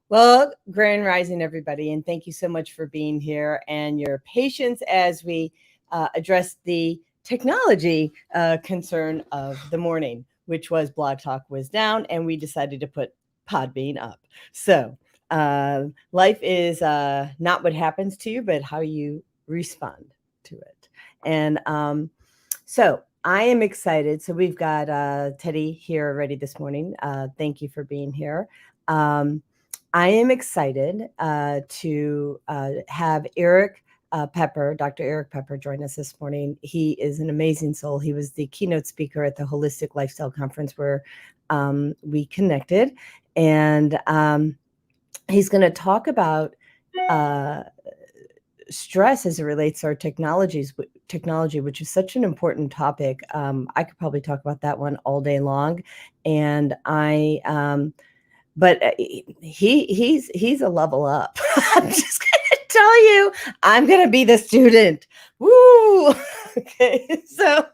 Well, Grand Rising, everybody, and thank you so much for being here and your patience as we address the technology concern of the morning, which was Blog Talk was down, and we decided to put Podbean up. So, life is not what happens to you, but how you respond to it. And so, I am excited. So, we've got Teddy here already this morning. Thank you for being here. I am excited to have Erik Pepper, Dr. Erik Pepper, join us this morning. He is an amazing soul. He was the keynote speaker at the Holistic Lifestyle Conference where we connected. And he's going to talk about stress as it relates to our technology, which is such an important topic. I could probably talk about that one all day long. And but he's a level up. I'm just gonna tell you, I'm gonna be the student. Woo! Okay, so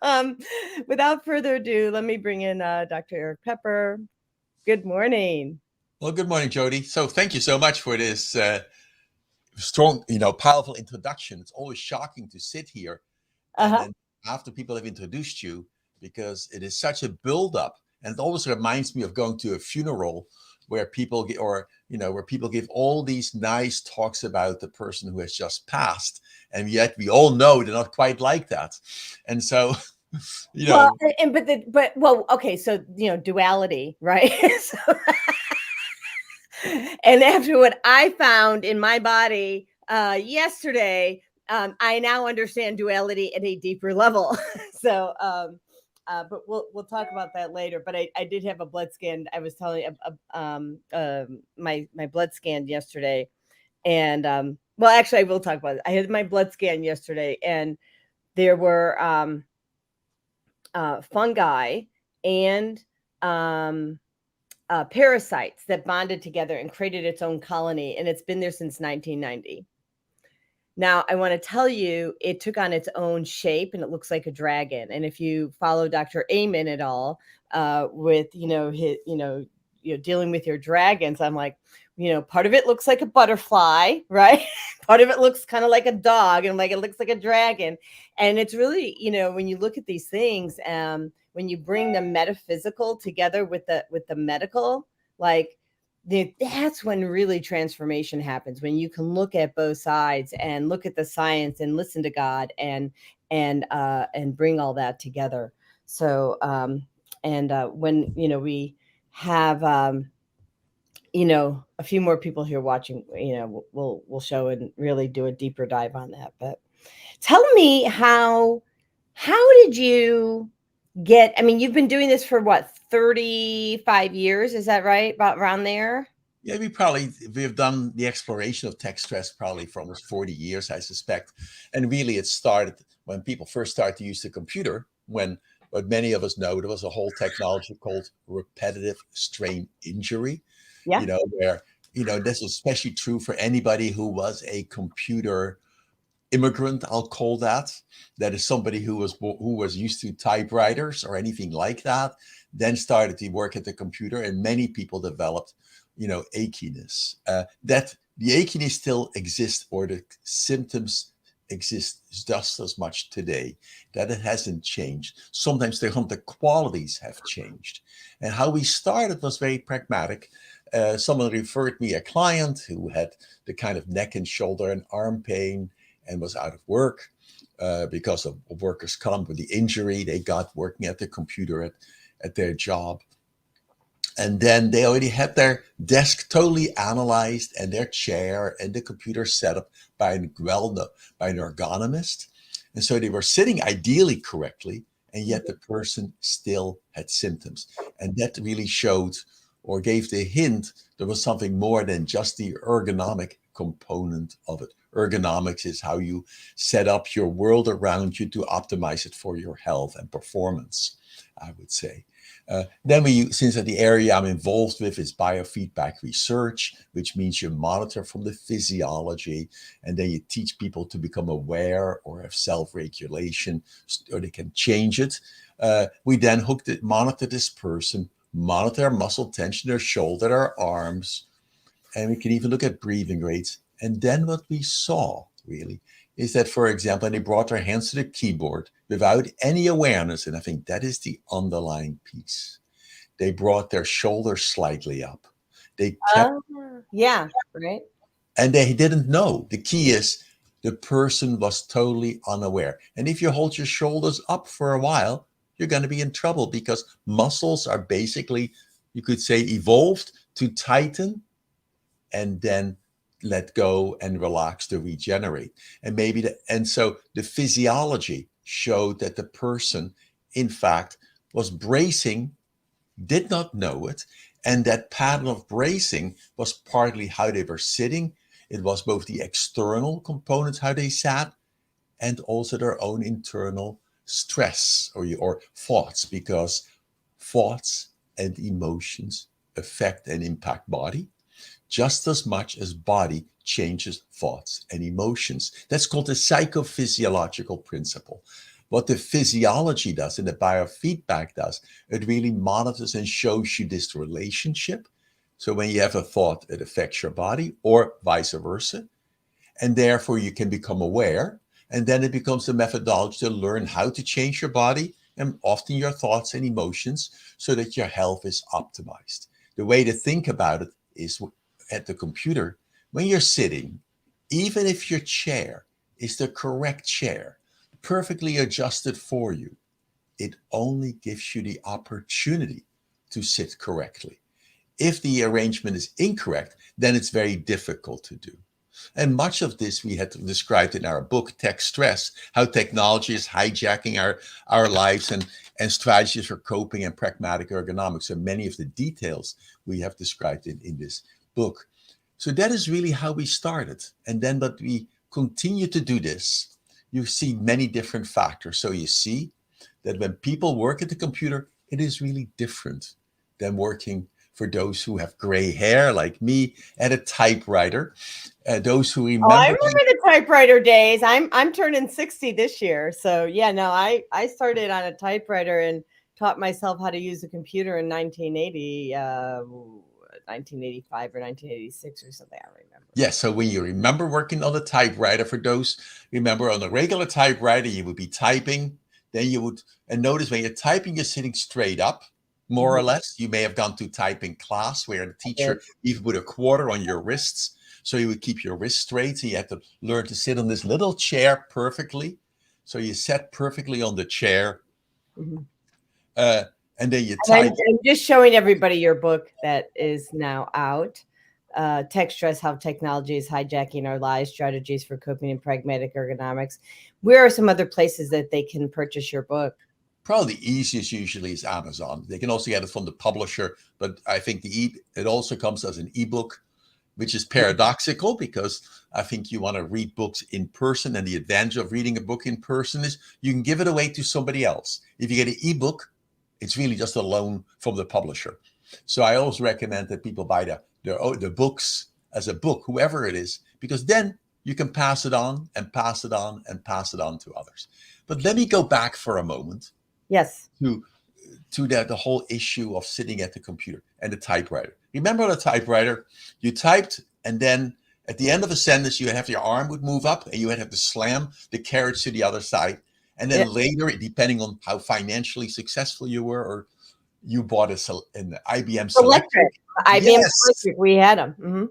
without further ado, let me bring in Dr. Erik Pepper. Good morning. Well, good morning, Jody. So thank you so much for this strong, powerful introduction. It's always shocking to sit here and then after people have introduced you, because it is such a build-up, and it always reminds me of going to a funeral where people where people give all these nice talks about the person who has just passed, and yet we all know they're not quite like that. And so well, okay, so duality, right? So, and after what I found in my body yesterday, I now understand duality at a deeper level. So but we'll talk about that later. But I did have a blood scan. I was telling my blood scan yesterday, and well, actually, I will talk about it. I had my blood scan yesterday, and there were fungi and parasites that bonded together and created its own colony, and it's been there since 1990. Now, I want to tell you, it took on its own shape, and it looks like a dragon. And if you follow Dr. Amen at all, with his, dealing with your dragons, I'm like, part of it looks like a butterfly, right? Part of it looks kind of like a dog, and it looks like a dragon. And it's really, when you look at these things, when you bring the metaphysical together with the medical, that's when really transformation happens, when you can look at both sides and look at the science and listen to God and bring all that together. So when we have a few more people here watching, we'll show and really do a deeper dive on that. But tell me, how did you get, you've been doing this for what, 35 years, is that right, about around there? Yeah, we've done the exploration of Techstress probably for almost 40 years, I suspect. And really it started when people first started to use the computer, when what many of us know, there was a whole technology called repetitive strain injury. Where, this is especially true for anybody who was a computer immigrant, I'll call that. That is somebody who was used to typewriters or anything like that, then started to work at the computer, and many people developed, achiness. That the achiness still exists, or the symptoms exist just as much today. That it hasn't changed. Sometimes the qualities have changed. And how we started was very pragmatic. Someone referred me a client who had the kind of neck and shoulder and arm pain and was out of work because of workers' comp with the injury they got working at the computer at their job. And then they already had their desk totally analyzed and their chair and the computer set up by an ergonomist. And so they were sitting ideally correctly, and yet the person still had symptoms. And that really showed, or gave the hint, there was something more than just the ergonomic component of it. Ergonomics is how you set up your world around you to optimize it for your health and performance, I would say. Then since the area I'm involved with is biofeedback research, which means you monitor from the physiology, and then you teach people to become aware or have self-regulation, or they can change it. We then monitor this person, monitor their muscle tension, their shoulder, their arms, And we can even look at breathing rates. And then what we saw really is that, for example, and they brought their hands to the keyboard without any awareness. And I think that is the underlying piece. They brought their shoulders slightly up. They kept, Yeah, right. and they didn't know. The key is the person was totally unaware. And if you hold your shoulders up for a while, you're going to be in trouble because muscles are basically, you could say, evolved to tighten and then let go and relax to regenerate. And so the physiology showed that the person, in fact, was bracing, did not know it. And that pattern of bracing was partly how they were sitting. It was both the external components, how they sat, and also their own internal stress or thoughts, because thoughts and emotions affect and impact body just as much as body changes thoughts and emotions. That's called the psychophysiological principle. What the physiology does and the biofeedback does, it really monitors and shows you this relationship. So when you have a thought, it affects your body, or vice versa. And therefore you can become aware. And then it becomes a methodology to learn how to change your body and often your thoughts and emotions so that your health is optimized. The way to think about it is at the computer, when you're sitting, even if your chair is the correct chair, perfectly adjusted for you, it only gives you the opportunity to sit correctly. If the arrangement is incorrect, then it's very difficult to do. And much of this we had described in our book, Techstress, how technology is hijacking our lives and strategies for coping and pragmatic ergonomics. And many of the details we have described in this book. So that is really how we started. And then, but we continue to do this. You see many different factors. So you see that when people work at the computer, it is really different than working for those who have gray hair like me at a typewriter. Those who Oh, I remember. remember the typewriter days. I'm turning 60 this year. So yeah, no, I started on a typewriter and taught myself how to use a computer in 1985 or 1986 or something. I don't remember. Yes, so when you remember working on the typewriter, for those remember on a regular typewriter, you would be typing, then you would, and notice when you're typing, you're sitting straight up, more or less. You may have gone to typing class where the teacher even put a quarter on your wrists, so you would keep your wrists straight. So you had to learn to sit on this little chair perfectly. So you sat perfectly on the chair. And then you type. I'm just showing everybody your book that is now out. Techstress, How Technology is Hijacking Our Lives, Strategies for Coping and Pragmatic Ergonomics. Where are some other places that they can purchase your book? Probably the easiest usually is Amazon. They can also get it from the publisher, but I think it also comes as an ebook, which is paradoxical because I think you want to read books in person, and the advantage of reading a book in person is you can give it away to somebody else. If you get an ebook, it's really just a loan from the publisher. So I always recommend that people buy the books as a book, whoever it is, because then you can pass it on and pass it on and pass it on to others. But let me go back for a moment. Yes. To the whole issue of sitting at the computer and the typewriter. Remember the typewriter? You typed, and then at the end of a sentence, you have your arm would move up, and you would have to slam the carriage to the other side. And then later, depending on how financially successful you were, or you bought an IBM Selectric. IBM Selectric, we had them. Mm-hmm.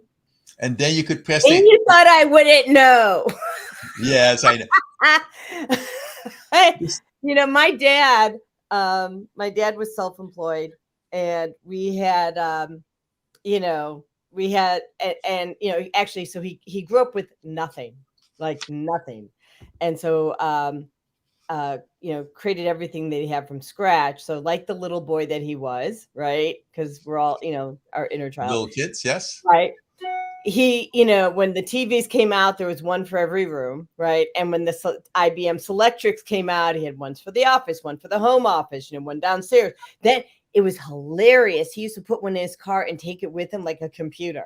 And then you could press. And you thought I wouldn't know. Yes, I know. You know, my dad was self-employed, and we had, actually, so he grew up with nothing, like nothing. And so, created everything that he had from scratch. So like the little boy that he was, right? Because we're all, our inner child. Little kids, yes. Right. He, when the TVs came out, there was one for every room, right? And when the IBM Selectrics came out, he had ones for the office, one for the home office, one downstairs. Then it was hilarious. He used to put one in his car and take it with him like a computer.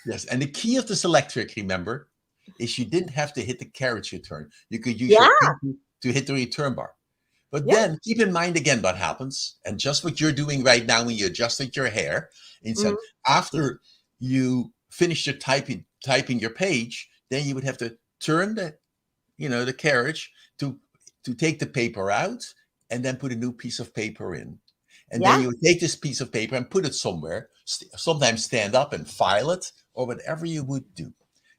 Yes, and the key of the Selectric, remember, is you didn't have to hit the carriage return. You could use your finger to hit the return bar. But then keep in mind again what happens, and just what you're doing right now when you adjusted your hair. After you finish your typing your page, then you would have to turn the carriage to take the paper out and then put a new piece of paper in. And then Yeah. you would take this piece of paper and put it somewhere, sometimes stand up and file it or whatever you would do.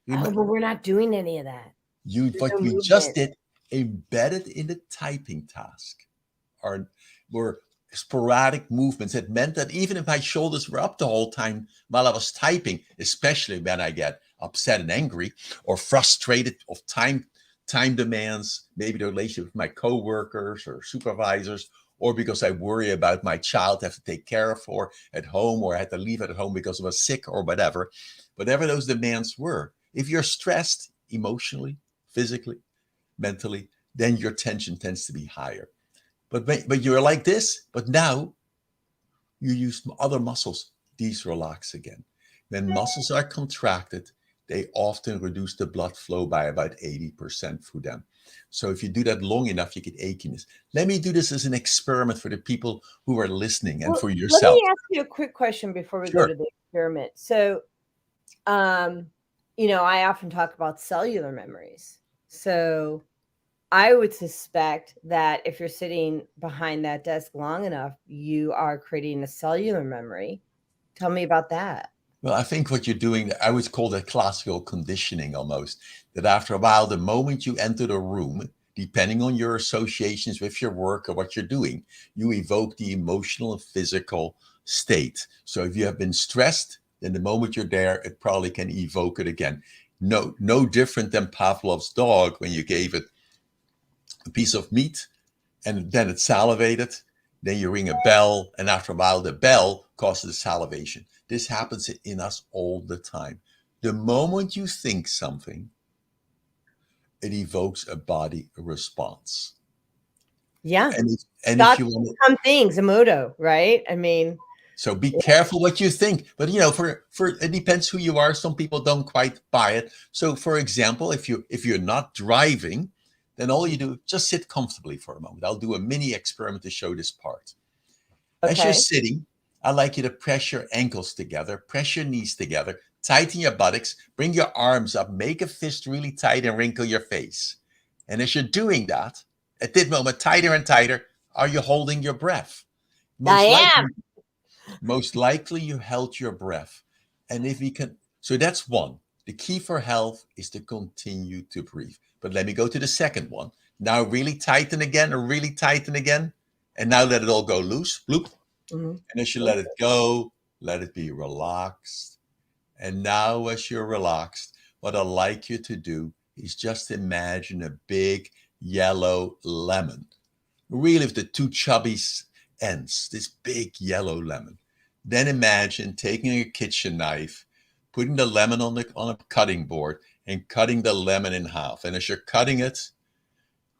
Oh, but we're not doing any of that. There's What no we just movement. did, embedded in the typing task, were sporadic movements. It meant that even if my shoulders were up the whole time while I was typing, especially when I get upset and angry or frustrated of time demands, maybe the relationship with my coworkers or supervisors, or because I worry about my child I have to take care of for at home, or I had to leave at home because I was sick or whatever those demands were. If you're stressed emotionally, physically, mentally, then your tension tends to be higher. But you're like this, but now you use other muscles. These relax again. When muscles are contracted, they often reduce the blood flow by about 80% through them. So if you do that long enough, you get achiness. Let me do this as an experiment for the people who are listening and Well, for let yourself. me ask you a quick question before we go to Sure. the experiment. So, I often talk about cellular memories. So I would suspect that if you're sitting behind that desk long enough, you are creating a cellular memory. Tell me about that. Well, I think what you're doing, I would call that classical conditioning almost. That after a while, the moment you enter the room, depending on your associations with your work or what you're doing, you evoke the emotional and physical state. So if you have been stressed, then the moment you're there, it probably can evoke it again. No different than Pavlov's dog when you gave it a piece of meat and then it salivated. Then you ring a bell, and after a while, the bell causes salivation. This happens in us all the time. The moment you think something, it evokes a body response. Yeah. And if Thoughts you want to, become things, Emoto, right? I mean, so be yeah. careful what you think. But for it depends who you are. Some people don't quite buy it. So, for example, if you're not driving, then all you do just sit comfortably for a moment. I'll do a mini experiment to show this part. As you're Okay. sitting, I'd like you to press your ankles together, press your knees together, tighten your buttocks, bring your arms up, make a fist really tight, and wrinkle your face. And as you're doing that, at this moment, tighter and tighter, are you holding your breath? Most I am. likely, most likely you held your breath. And if we can, so that's one. The key for health is to continue to breathe. But let me go to the second one. Now really tighten again, or really tighten again. And now let it all go loose. Bloop. Mhm. And as you let it go, let it be relaxed. And now, as you're relaxed, what I'd like you to do is just imagine a big yellow lemon, really with the two chubby ends, this big yellow lemon. Then imagine taking a kitchen knife, putting the lemon on a cutting board, and cutting the lemon in half. And as you're cutting it,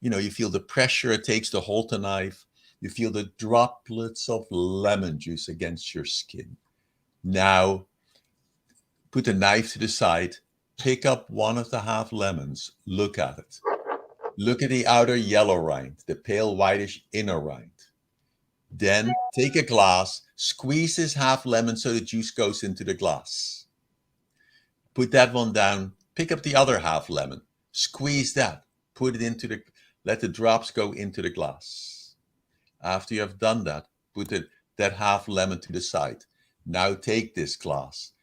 you feel the pressure it takes to hold the knife. You feel the droplets of lemon juice against your skin. Now, put the knife to the side, pick up one of the half lemons, look at it. Look at the outer yellow rind, the pale whitish inner rind. Then take a glass, squeeze this half lemon so the juice goes into the glass. Put that one down, pick up the other half lemon, squeeze that, put it let the drops go into the glass. After you have done that, put that half lemon to the side. Now take this glass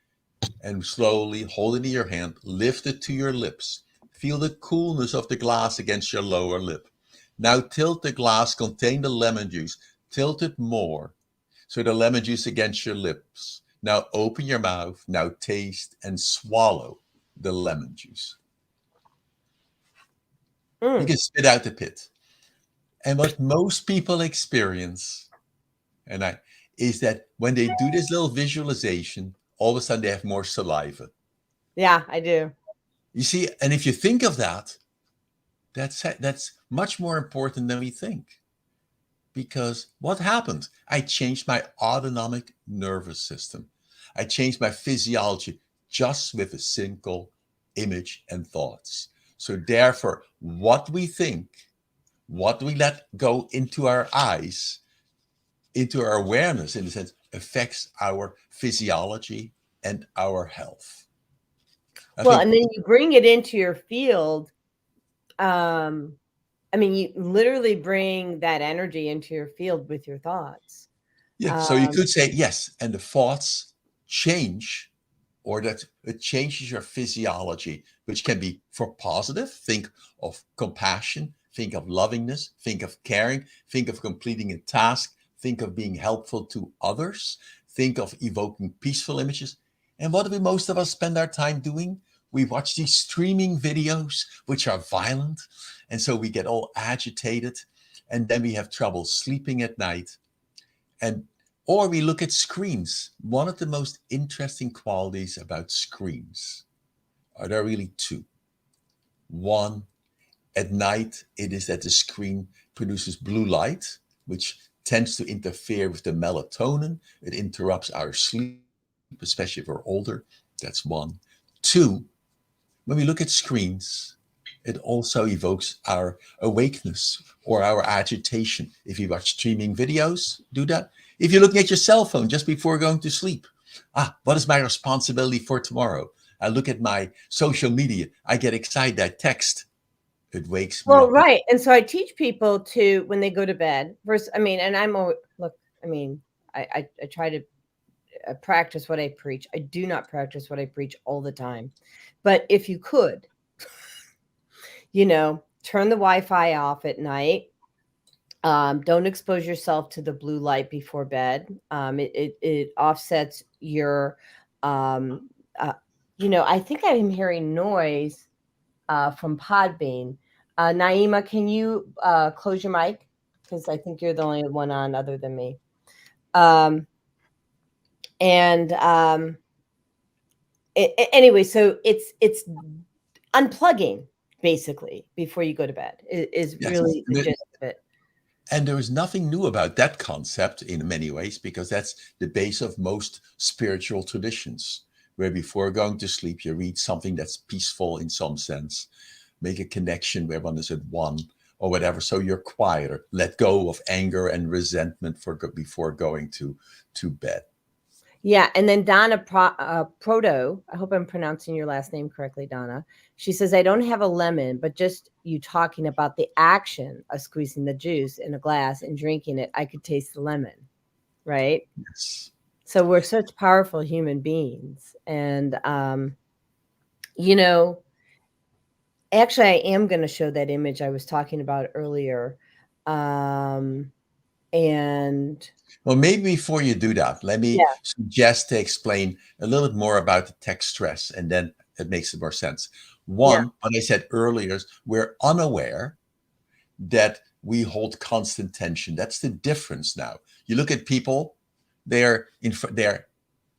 and slowly hold it in your hand, lift it to your lips. Feel the coolness of the glass against your lower lip. Now tilt the glass, contain the lemon juice, tilt it more. So the lemon juice against your lips. Now open your mouth, now taste and swallow the lemon juice. You Mm. can spit out the pit. And what most people experience, is that when they do this little visualization, all of a sudden they have more saliva. Yeah, I do. You see, and if you think of that, that's much more important than we think. Because what happened? I changed my autonomic nervous system. I changed my physiology just with a single image and thoughts. So therefore, what we think, what we let go into our eyes, into our awareness, in a sense, affects our physiology, and our health. Well, and then you bring it into your field. I mean, you literally bring that energy into your field with your thoughts. Yeah, so you could say yes, and the thoughts change, or that it changes your physiology, which can be for positive. Think of compassion, think of lovingness, think of caring, think of completing a task, think of being helpful to others, think of evoking peaceful images. And what do most of us spend our time doing? We watch these streaming videos, which are violent. And so we get all agitated, and then we have trouble sleeping at night. And or we look at screens. One of the most interesting qualities about screens are there really two. One, at night, it is that the screen produces blue light, which tends to interfere with the melatonin. It interrupts our sleep, especially if we're older. That's one. Two, when we look at screens, it also evokes our awakeness or our agitation. If you watch streaming videos, do that. If you're looking at your cell phone just before going to sleep, what is my responsibility for tomorrow? I look at my social media. I get excited. I text. It wakes me up. Well, right. And so I teach people to, when they go to bed, first, I mean, and I try to practice what I preach. I do not practice what I preach all the time. But if you could, turn the Wi-Fi off at night. Don't expose yourself to the blue light before bed. It offsets your, I think I'm hearing noise from Podbean. Naima, can you close your mic? Because I think you're the only one on other than me. Anyway, so it's unplugging basically before you go to bed is really the gist of it. And there is nothing new about that concept in many ways, because that's the base of most spiritual traditions, where before going to sleep, you read something that's peaceful in some sense, make a connection where one is at one or whatever. So you're quieter, let go of anger and resentment before going to bed. Yeah. And then Donna Proto, I hope I'm pronouncing your last name correctly, Donna. She says, I don't have a lemon, but just you talking about the action of squeezing the juice in a glass and drinking it, I could taste the lemon. Right? Yes. So we're such powerful human beings. And, actually, I am going to show that image I was talking about earlier. And well, maybe before you do that, let me suggest to explain a little bit more about the Techstress, and then it makes more sense. One, what I said earlier is we're unaware that we hold constant tension. That's the difference now. You look at people, they're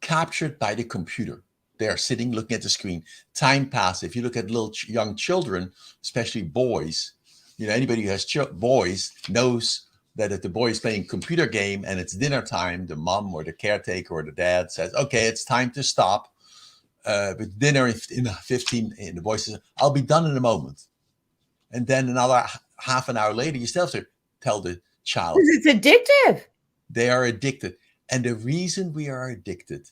captured by the computer. They are sitting looking at the screen. Time passes. If you look at little young children, especially boys, anybody who has boys knows that if the boy is playing a computer game and it's dinner time, the mom or the caretaker or the dad says, okay, it's time to stop with dinner in 15, and the boy says, I'll be done in a moment. And then another half an hour later, you still have to tell the child. It's addictive. They are addicted. And the reason we are addicted,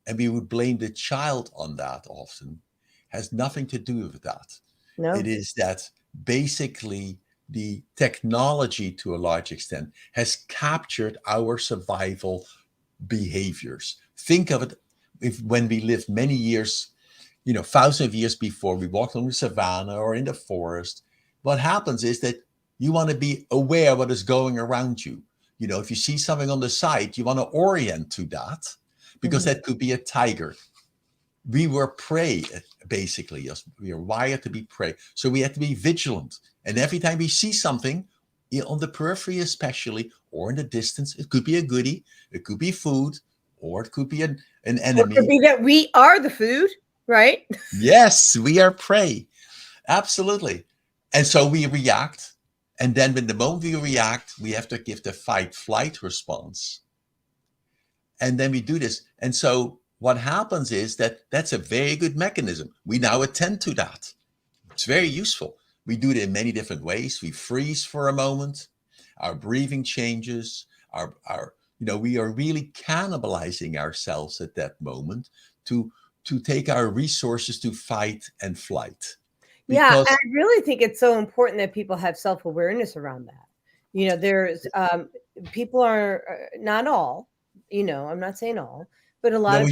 and we would blame the child on that often, has nothing to do with that. No. It is that basically the technology, to a large extent, has captured our survival behaviors. Think of it when we lived many years, thousands of years before, we walked on the savannah or in the forest. What happens is that you want to be aware of what is going around you. If you see something on the side, you want to orient to that, because that could be a tiger. We were prey, basically. We are wired to be prey. So we have to be vigilant. And every time we see something, on the periphery especially, or in the distance, it could be a goodie, it could be food, or it could be an enemy. It could be that we are the food, right? Yes, we are prey. Absolutely. And so we react. And then when the moment we react, we have to give the fight-flight response. And then we do this. And so what happens is that's a very good mechanism. We now attend to that. It's very useful. We do it in many different ways. We freeze for a moment. Our breathing changes. Our we are really cannibalizing ourselves at that moment to take our resources to fight and flight. Yeah, Because and I really think it's so important that people have self-awareness around that. There's people are not all, I'm not saying all, but a lot no, of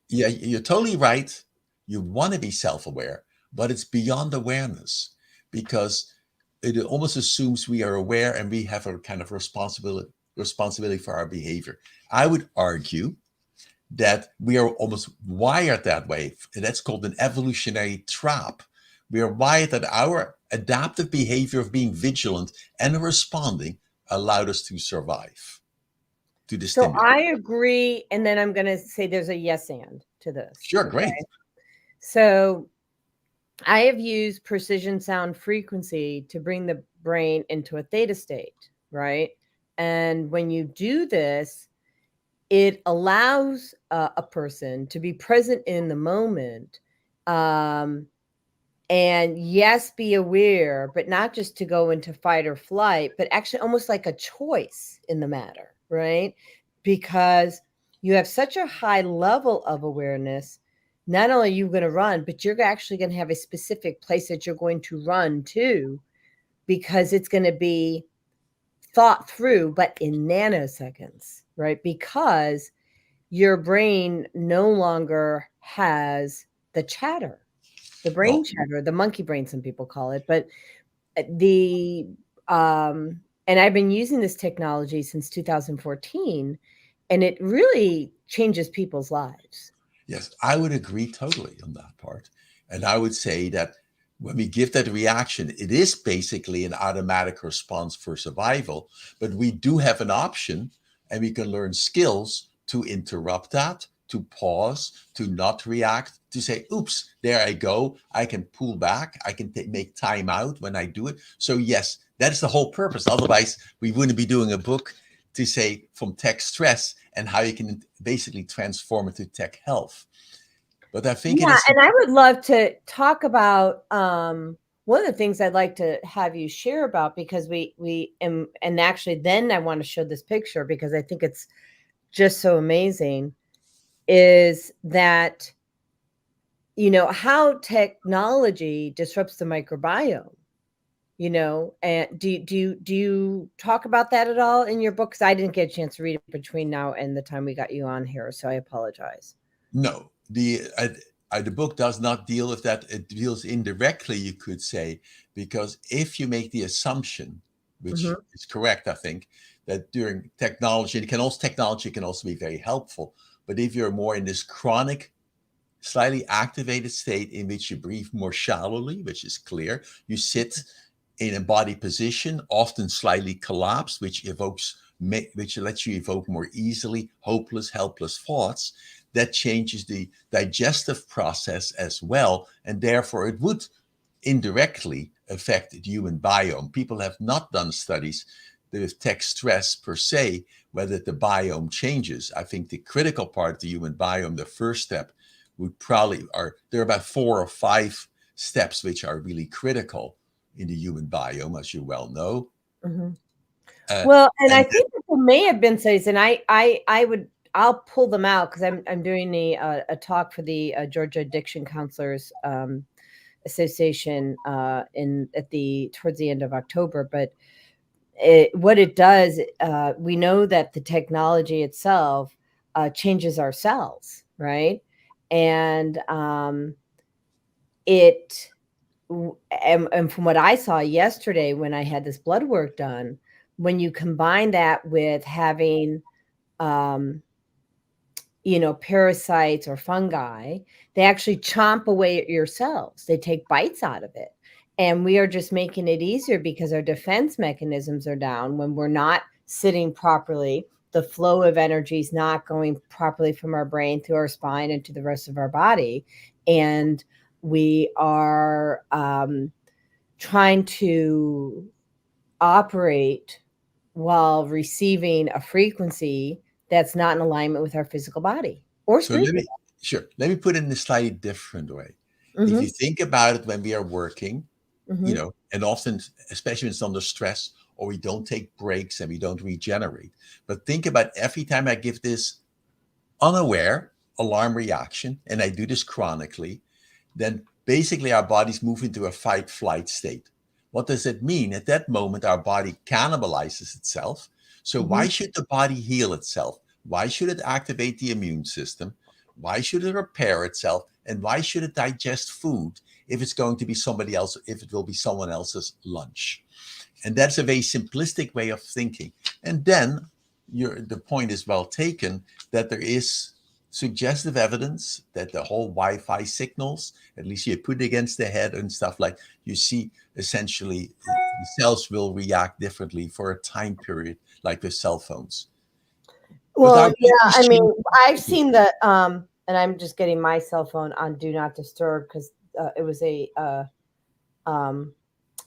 yeah, you're totally right. You want to be self-aware, but it's beyond awareness, because it almost assumes we are aware and we have a kind of responsibility for our behavior. I would argue that we are almost wired that way. And that's called an evolutionary trap. We are wired that our adaptive behavior of being vigilant and responding allowed us to survive to the So stimuli. I agree, and then I'm going to say there's a yes and to this. Sure, Okay. great. So I have used precision sound frequency to bring the brain into a theta state, right? And when you do this, it allows a person to be present in the moment, um, and yes, be aware, but not just to go into fight or flight, but actually almost like a choice in the matter, right? Because you have such a high level of awareness. Not only are you going to run, but you're actually going to have a specific place that you're going to run to, because it's going to be thought through, but in nanoseconds, right? Because your brain no longer has the chatter, the brain Well, chatter, the monkey brain, some people call it. But the and I've been using this technology since 2014, and it really changes people's lives. yes, I would agree totally on that part. And I would say that when we give that reaction, it is basically an automatic response for survival, but we do have an option, and we can learn skills to interrupt that, to pause, to not react, to say, oops, there I go. I can pull back. I can make time out when I do it. So, yes, that's the whole purpose. Otherwise, we wouldn't be doing a book to say from Techstress and how you can basically transform it to Techhealth. But I think it Yeah, is, and I would love to talk about one of the things I'd like to have you share about, because and actually then I want to show this picture because I think it's just so amazing, is that how technology disrupts the microbiome. And do you talk about that at all in your book? Because I didn't get a chance to read it between now and the time we got you on here, so I apologize. no, the book does not deal with that. It deals indirectly, you could say, because if you make the assumption, which Hmm. is correct, I think, that during technology can also be very helpful. But if you're more in this chronic, slightly activated state in which you breathe more shallowly, which is clear, you sit in a body position, often slightly collapsed, which lets you evoke more easily hopeless, helpless thoughts. That changes the digestive process as well, and therefore it would indirectly affect the human biome. People have not done studies with Techstress per se, whether the biome changes. I think the critical part of the human biome, the first step, there are about 4 or 5 steps which are really critical in the human biome, as you well know. Hmm. Uh, Well, and I and think that there may have been studies, and I'll pull them out because I'm doing a talk for the Georgia Addiction Counselors Association in at the towards the end of October. But what it does, we know that the technology itself changes our cells, right? And it and from what I saw yesterday when I had this blood work done, when you combine that with having um, parasites or fungi, they actually chomp away at your cells. They take bites out of it. And we are just making it easier because our defense mechanisms are down when we're not sitting properly. The flow of energy is not going properly from our brain through our spine and to the rest of our body. And we are trying to operate while receiving a frequency that's not in alignment with our physical body or so let spiritual me sure let me put it in a slightly different way. body. If you Mhm, think about it, when we are working, mhm, and often, especially when it's under stress, or we don't take breaks and we don't regenerate. But think about every time I give this unaware alarm reaction, and I do this chronically, then basically our bodies move into a fight flight state. What does it mean? At that moment, our body cannibalizes itself. So why should the body heal itself? Why should it activate the immune system? Why should it repair itself? And why should it digest food if it's going to be somebody else, if it will be someone else's lunch? And that's a very simplistic way of thinking. And then the point is well taken that there is suggestive evidence that the whole Wi-Fi signals, at least you put it against the head and stuff like, you see essentially the cells will react differently for a time period, like with cell phones. Well, yeah, I mean, I've seen the, and I'm just getting my cell phone on Do Not Disturb because it was a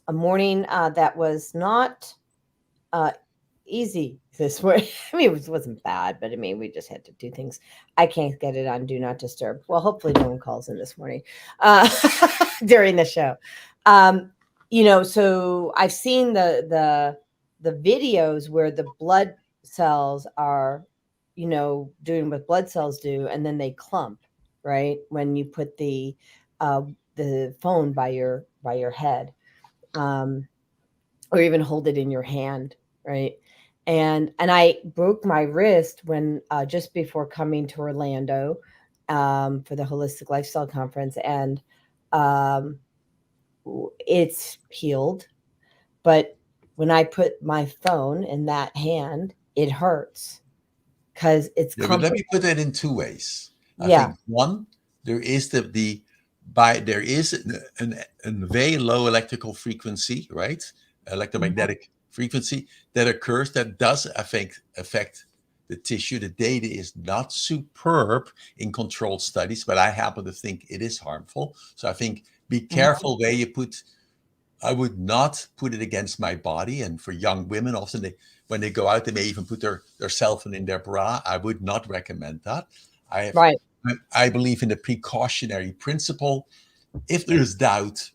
morning that was not easy this way. I mean, it wasn't bad, but I mean, we just had to do things. I can't get it on Do Not Disturb. Well, hopefully no one calls in this morning during the show. So I've seen the videos where the blood cells are, doing what blood cells do, and then they clump, right? When you put the phone by your head, or even hold it in your hand, right? And I broke my wrist when just before coming to Orlando for the Holistic Lifestyle Conference, and it's healed. But when I put my phone in that hand, it hurts because it's but let me put that in two ways. I think one, there is there is a very low electrical frequency, right? Electromagnetic frequency that occurs that does affect the tissue. The data is not superb in controlled studies, but I happen to think it is harmful. So I think be careful where you put. I would not put it against my body. And for young women, often when they go out, they may even put their cell phone in their bra. I would not recommend that. I believe in the precautionary principle. If there's doubt,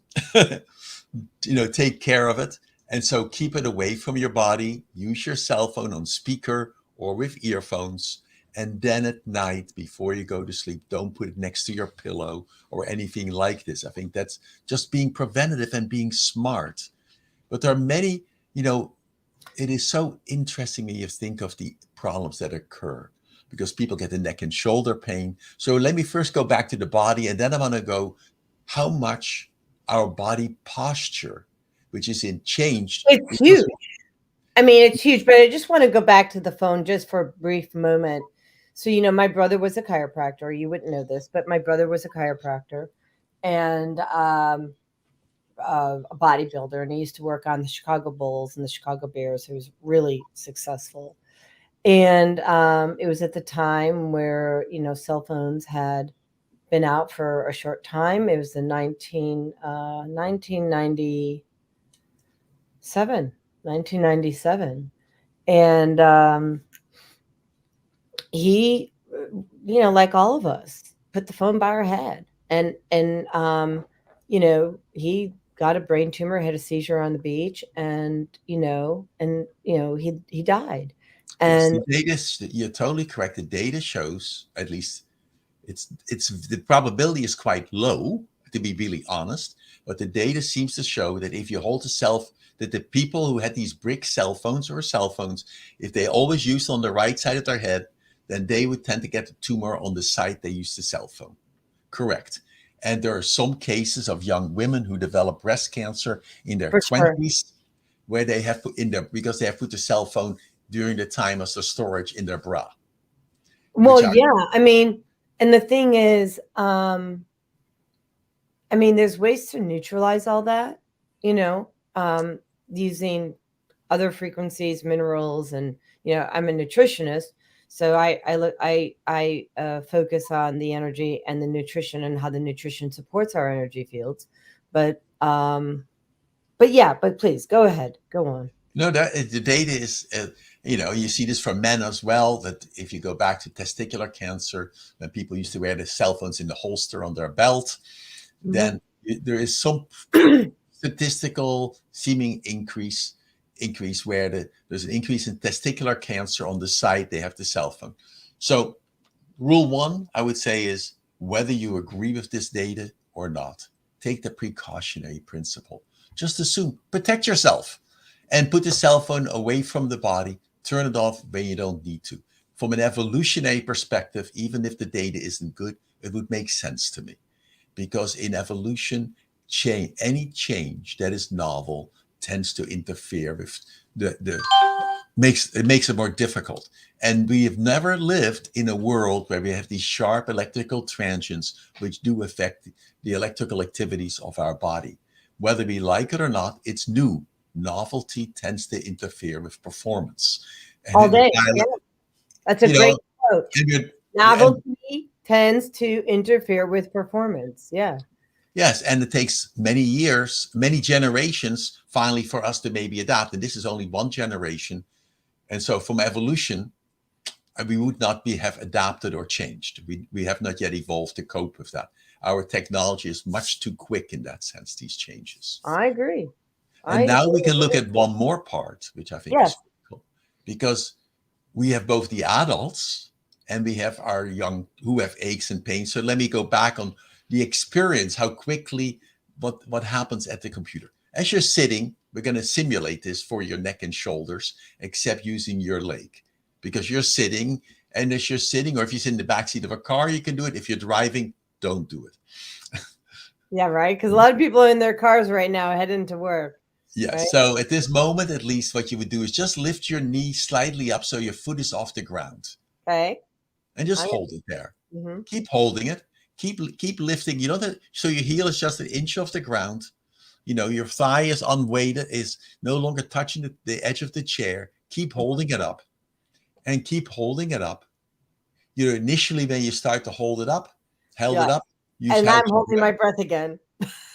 take care of it. And so keep it away from your body. Use your cell phone on speaker or with earphones. And then at night, before you go to sleep, don't put it next to your pillow or anything like this. I think that's just being preventative and being smart. But there are many, it is so interesting when you think of the problems that occur because people get the neck and shoulder pain. So let me first go back to the body, and then I'm going to go how much our body posture, which is changed. It's huge. I mean, it's huge, but I just want to go back to the phone just for a brief moment. So, my brother was a chiropractor. You wouldn't know this, but my brother was a chiropractor and a bodybuilder, and he used to work on the Chicago Bulls and the Chicago Bears. He was really successful. And it was at the time where, cell phones had been out for a short time. It was the 1997. And he, like all of us, put the phone by our head. And he got a brain tumor, had a seizure on the beach, and he died. And yes, the data, you're totally correct. The data shows, at least it's the probability is quite low, to be really honest, but the data seems to show that if you hold that the people who had these brick cell phones or cell phones, if they always used on the right side of their head, then they would tend to get the tumor on the side they used the cell phone. Correct. And there are some cases of young women who develop breast cancer in their 20s where they have put because they have put the cell phone during the time of the storage in their bra. Well, I mean, and the thing is, there's ways to neutralize all that, using other frequencies, minerals, and, I'm a nutritionist. So I focus on the energy and the nutrition and how the nutrition supports our energy fields. But please go ahead, go on. No, the data is, you see this for men as well, that if you go back to testicular cancer, when people used to wear the cell phones in the holster on their belt, then there is some statistical seeming increase increase where there's an increase in testicular cancer on the side they have the cell phone. So rule one, I would say, is whether you agree with this data or not, take the precautionary principle. Just assume, protect yourself and put the cell phone away from the body, turn it off when you don't need to. From an evolutionary perspective, even if the data isn't good, it would make sense to me. Because in evolution, any change that is novel tends to interfere with makes it more difficult. And we have never lived in a world where we have these sharp electrical transients which do affect the electrical activities of our body. Whether we like it or not, it's new. Novelty tends to interfere with performance. And All day. Yeah. That's a great quote. Novelty tends to interfere with performance. Yeah. Yes, and it takes many years, many generations, finally, for us to maybe adapt. And this is only one generation. And so from evolution, we would not have adapted or changed. We have not yet evolved to cope with that. Our technology is much too quick in that sense, these changes. I agree. And now we can look at one more part, which I think is cool, because we have both the adults and we have our young who have aches and pains. So let me go back on the experience, how quickly, what happens at the computer. As you're sitting, we're going to simulate this for your neck and shoulders, except using your leg, because you're sitting, and as you're sitting, or if you sit in the backseat of a car, you can do it. If you're driving, don't do it. Yeah, right. Because a lot of people are in their cars right now heading to work. Yeah. Right? So at this moment, at least, what you would do is just lift your knee slightly up so your foot is off the ground. Okay. And just hold it there. Mm-hmm. Keep holding it. Keep lifting. You know that, so your heel is just an inch off the ground. You know, your thigh is unweighted, is no longer touching the edge of the chair. Keep holding it up, and keep holding it up. You know, initially when you start to hold it up, held it up. And I'm holding my breath again.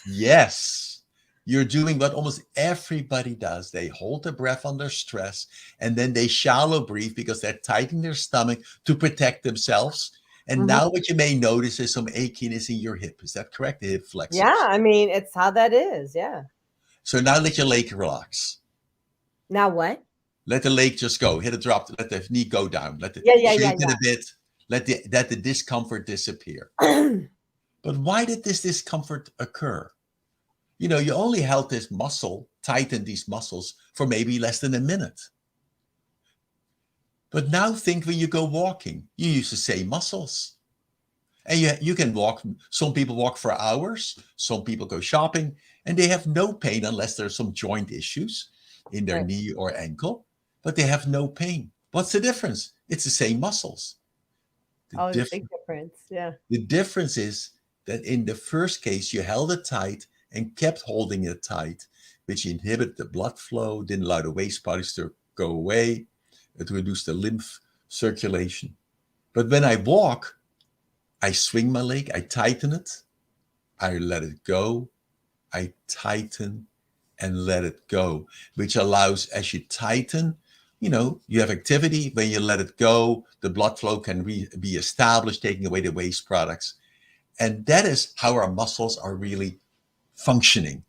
Yes. You're doing what almost everybody does. They hold their breath under stress, and then they shallow breathe because they're tightening their stomach to protect themselves. And now what you may notice is some achiness in your hip. Is that correct? The hip flexors. Yeah, I mean, it's how that is. Yeah. So now let your leg relax. Now what? Let the leg just go. Hit a drop. Let the knee go down. Let the shake it a bit. Let the discomfort disappear. But why did this discomfort occur? You know, you only held this muscle, tightened these muscles for maybe less than a minute. But now think when you go walking, you use the same muscles. And you can walk. Some people walk for hours. Some people go shopping and they have no pain unless there's some joint issues in their knee or ankle, but they have no pain. What's the difference? It's the same muscles. The big difference. Yeah. The difference is that in the first case, you held it tight and kept holding it tight, which inhibited the blood flow, didn't allow the waste bodies to go away. It reduced the lymph circulation. But when I walk, I swing my leg, I tighten it, I let it go, I tighten and let it go, which allows, as you tighten, you know, you have activity. When you let it go, the blood flow can be established, taking away the waste products. And that is how our muscles are really functioning.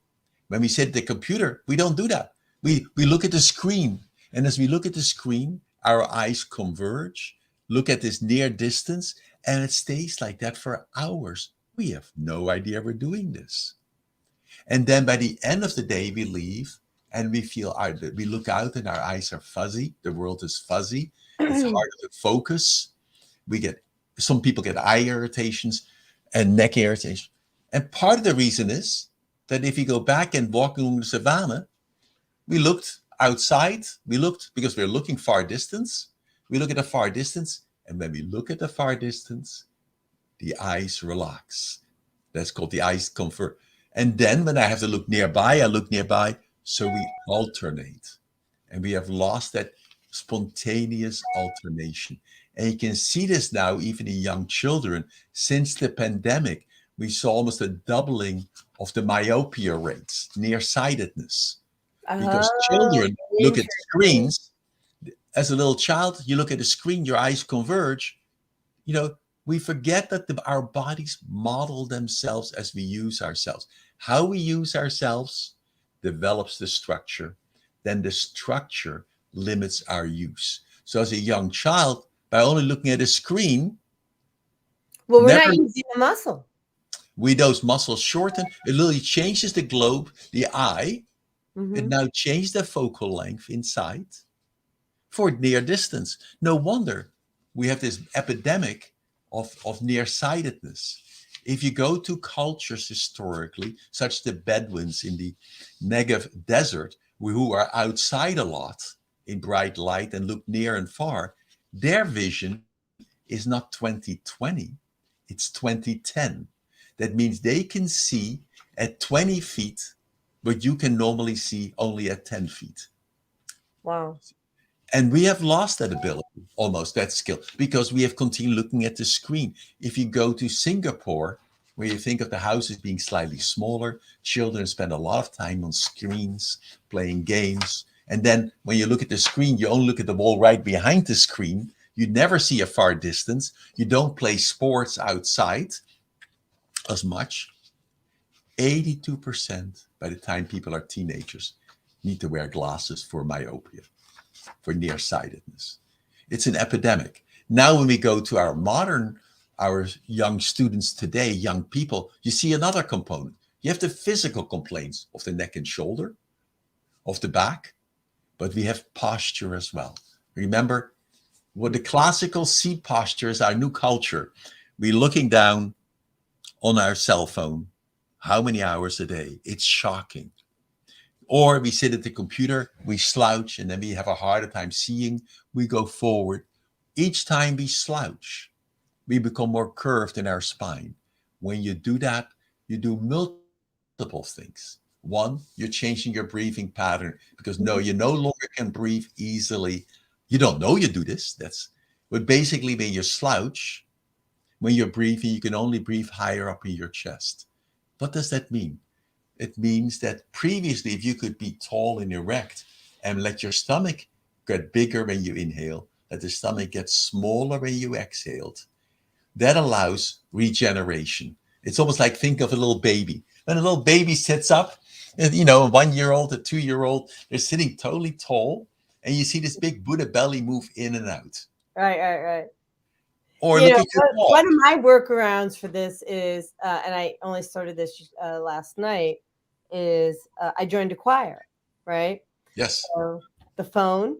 When we sit at the computer, we don't do that. We look at the screen. And as we look at the screen, our eyes converge, look at this near distance, and it stays like that for hours. We have no idea we're doing this. And then by the end of the day, we leave and we look out and our eyes are fuzzy. The world is fuzzy. It's harder to focus. Some people get eye irritations and neck irritation. And part of the reason is that if you go back and walk along the savannah, we looked outside, because we're looking far distance. We look at the far distance, and when we look at the far distance, the eyes relax. That's called the eyes comfort. And then when I have to look nearby, I look nearby. So we alternate. And we have lost that spontaneous alternation. And you can see this now, even in young children. Since the pandemic, we saw almost a doubling of the myopia rates, nearsightedness. Because children look at screens. As a little child, you look at a screen, your eyes converge. You know, we forget that our bodies model themselves as we use ourselves. How we use ourselves develops the structure, then the structure limits our use. So as a young child, by only looking at a screen, Well, we're never not using the muscle. those muscles shorten. It literally changes the globe, the eye. It Mm-hmm. now changes the focal length inside for near distance. No wonder we have this epidemic of nearsightedness. If you go to cultures historically, such the Bedouins in the Negev desert, who are outside a lot in bright light and look near and far, their vision is not 20/20, it's 20/10. That means they can see at 20 feet, but you can normally see only at 10 feet. Wow. And we have lost that ability, almost that skill, because we have continued looking at the screen. If you go to Singapore, where you think of the houses being slightly smaller, children spend a lot of time on screens, playing games. And then when you look at the screen, you only look at the wall right behind the screen. You never see a far distance. You don't play sports outside as much. 82% by the time people are teenagers need to wear glasses for myopia, for nearsightedness. It's an epidemic. Now, when we go to our young students today, young people, you see another component. You have the physical complaints of the neck and shoulder, of the back, but we have posture as well. Remember, what the classical seat posture is our new culture. We're looking down on our cell phone. How many hours a day? It's shocking. Or we sit at the computer, we slouch, and then we have a harder time seeing. We go forward. Each time we slouch, we become more curved in our spine. When you do that, you do multiple things. One, you're changing your breathing pattern because no, you no longer can breathe easily. You don't know you do this. But basically when you slouch, when you're breathing, you can only breathe higher up in your chest. What does that mean? It means that previously, if you could be tall and erect and let your stomach get bigger when you inhale, let the stomach get smaller when you exhaled, that allows regeneration. It's almost like think of a little baby. When a little baby sits up, a 1-year-old, a 2-year-old, they're sitting totally tall, and you see this big Buddha belly move in and out. Right. Or look at your dog. One of my workarounds for this is, and I only started this last night, is I joined a choir, right? Yes. So the phone,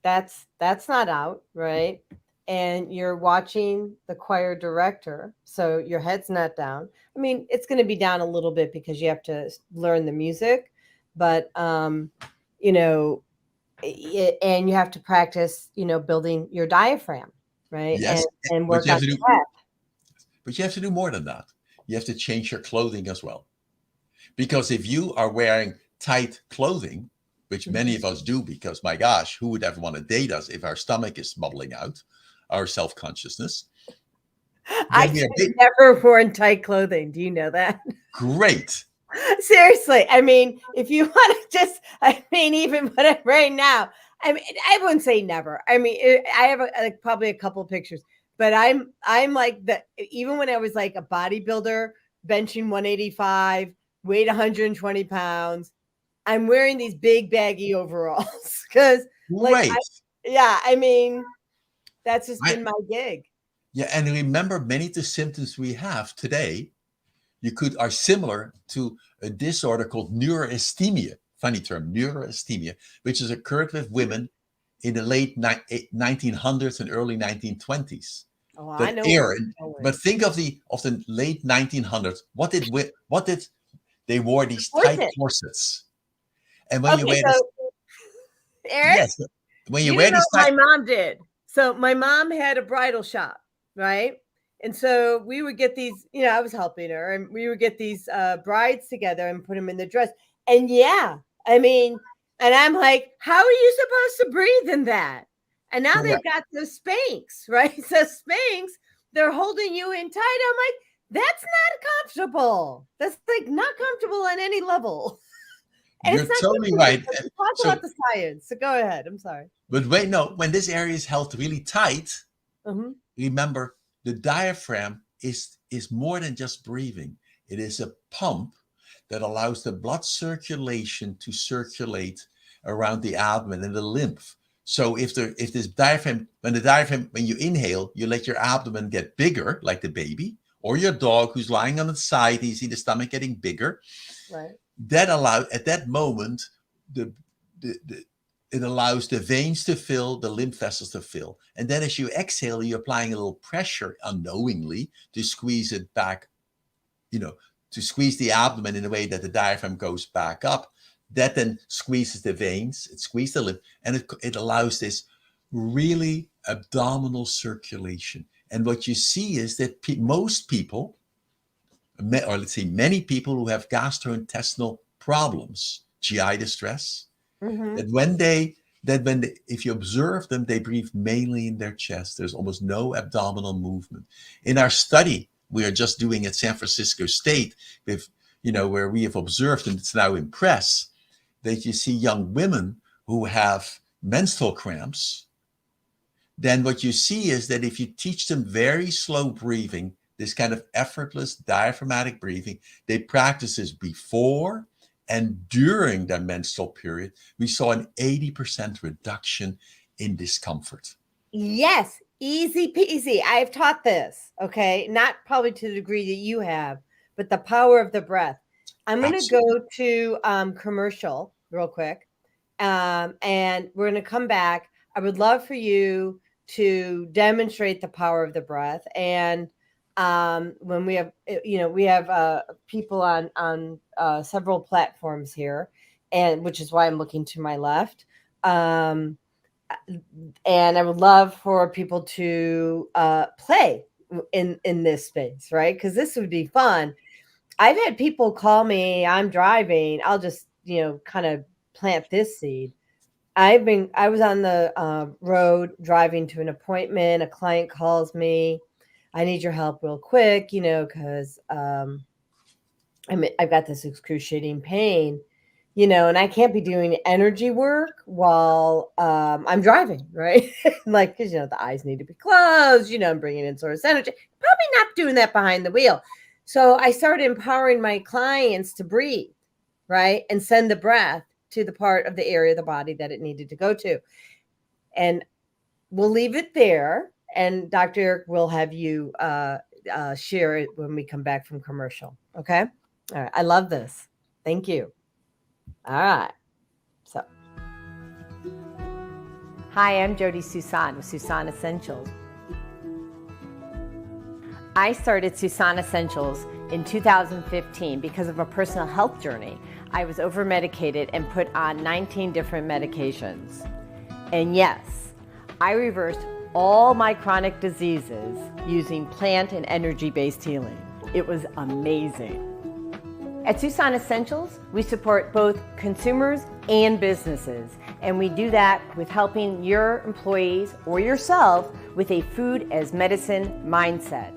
that's not out, right? And you're watching the choir director, so your head's not down. I mean, it's going to be down a little bit because you have to learn the music, but you know, and you have to practice, building your diaphragm, right? Yes. And But work you on have to do breath. but you have to do more than that. You have to change your clothing as well. Because if you are wearing tight clothing, which many of us do, because my gosh, who would ever want to date us if our stomach is bubbling out, our self-consciousness? I've never worn tight clothing. Do you know that? Great. Seriously. I mean, if you want to even what I'm wearing now, I mean, I wouldn't say never. I mean, I have probably a couple of pictures, but I'm like even when I was like a bodybuilder, benching 185, weighed 120 pounds, I'm wearing these big baggy overalls because Great. I mean, that's just been my gig. Yeah, and remember, many of the symptoms we have today, are similar to a disorder called neurasthenia. Funny term, neurasthenia, which has occurred with women in the late 1900s and early 1920s. Oh, That I know. era. But think of the late 1900s. What did they wore these tight corsets? And when you wear this, Eric, yes, when you you wear don't know these what tight, my mom did. So my mom had a bridal shop, right? And so we would get these, I was helping her, and we would get these brides together and put them in the dress. And I mean, and I'm like, how are you supposed to breathe in that? And now they've got the Spanx, right? So Spanx, they're holding you in tight. I'm like, that's not comfortable. That's like not comfortable on any level. And you're totally right. Talk about the science. So go ahead. I'm sorry. But wait, no, when this area is held really tight, remember the diaphragm is more than just breathing. It is a pump that allows the blood circulation to circulate around the abdomen and the lymph. So if this diaphragm, when you inhale, you let your abdomen get bigger, like the baby, or your dog who's lying on its side, you see the stomach getting bigger. Right. That allows, at that moment, it allows the veins to fill, the lymph vessels to fill. And then as you exhale, you're applying a little pressure unknowingly to squeeze it back, to squeeze the abdomen in a way that the diaphragm goes back up. That then squeezes the veins, it squeezes the lymph, and it allows this really abdominal circulation. And what you see is that most people, or let's say many people who have gastrointestinal problems, GI distress, if you observe them, they breathe mainly in their chest. There's almost no abdominal movement. In our study we are just doing at San Francisco State, where we have observed, and it's now in press, that you see young women who have menstrual cramps. Then what you see is that if you teach them very slow breathing, this kind of effortless diaphragmatic breathing, they practice this before and during their menstrual period, we saw an 80% reduction in discomfort. Yes, easy peasy. I've taught this, okay? Not probably to the degree that you have, but the power of the breath. I'm going to go to commercial real quick, and we're going to come back. I would love for you to demonstrate the power of the breath. And when we have, we have people on several platforms here, and which is why I'm looking to my left. And I would love for people to play in this space, right? Because this would be fun. I've had people call me, I'm driving, I'll just, kind of plant this seed. I was on the road driving to an appointment. A client calls me, I need your help real quick, because I've got this excruciating pain, and I can't be doing energy work while I'm driving, right? Like, because, the eyes need to be closed, I'm bringing in source energy, probably not doing that behind the wheel. So I started empowering my clients to breathe, right? And send the breath to the part of the area of the body that it needed to go to. And we'll leave it there. And Dr. Erik will have you share it when we come back from commercial. Okay. All right. I love this. Thank you. All right. So, hi, I'm Jody Susan with Susan Essentials. I started Susan Essentials in 2015 because of a personal health journey. I was over-medicated and put on 19 different medications. And yes, I reversed all my chronic diseases using plant and energy-based healing. It was amazing. At Susan Essentials, we support both consumers and businesses, and we do that with helping your employees or yourself with a food as medicine mindset.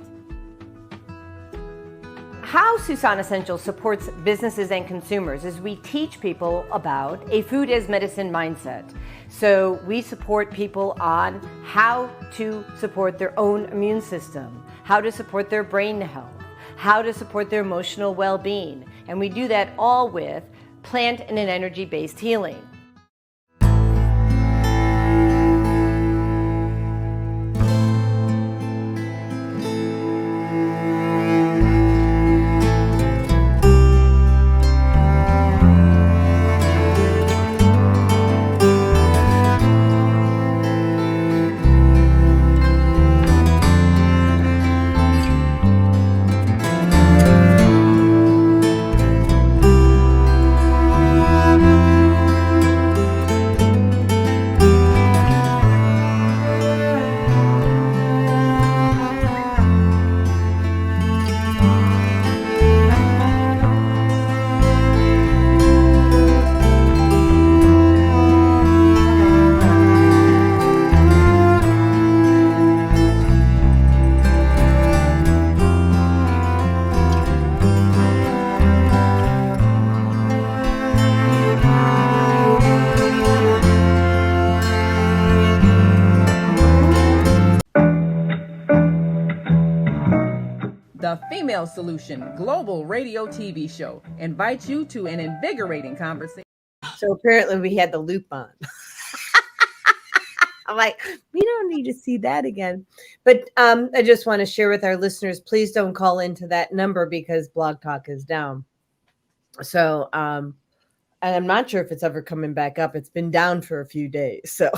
How Susan Essentials supports businesses and consumers is we teach people about a food as medicine mindset. So we support people on how to support their own immune system, how to support their brain health, how to support their emotional well-being. And we do that all with plant and an energy-based healing. The Female Solution Global Radio TV Show invites you to an invigorating conversation. So apparently we had the loop on. I'm like, we don't need to see that again. But I just want to share with our listeners, please don't call into that number because Blog Talk is down. So, and I'm not sure if it's ever coming back up. It's been down for a few days. So,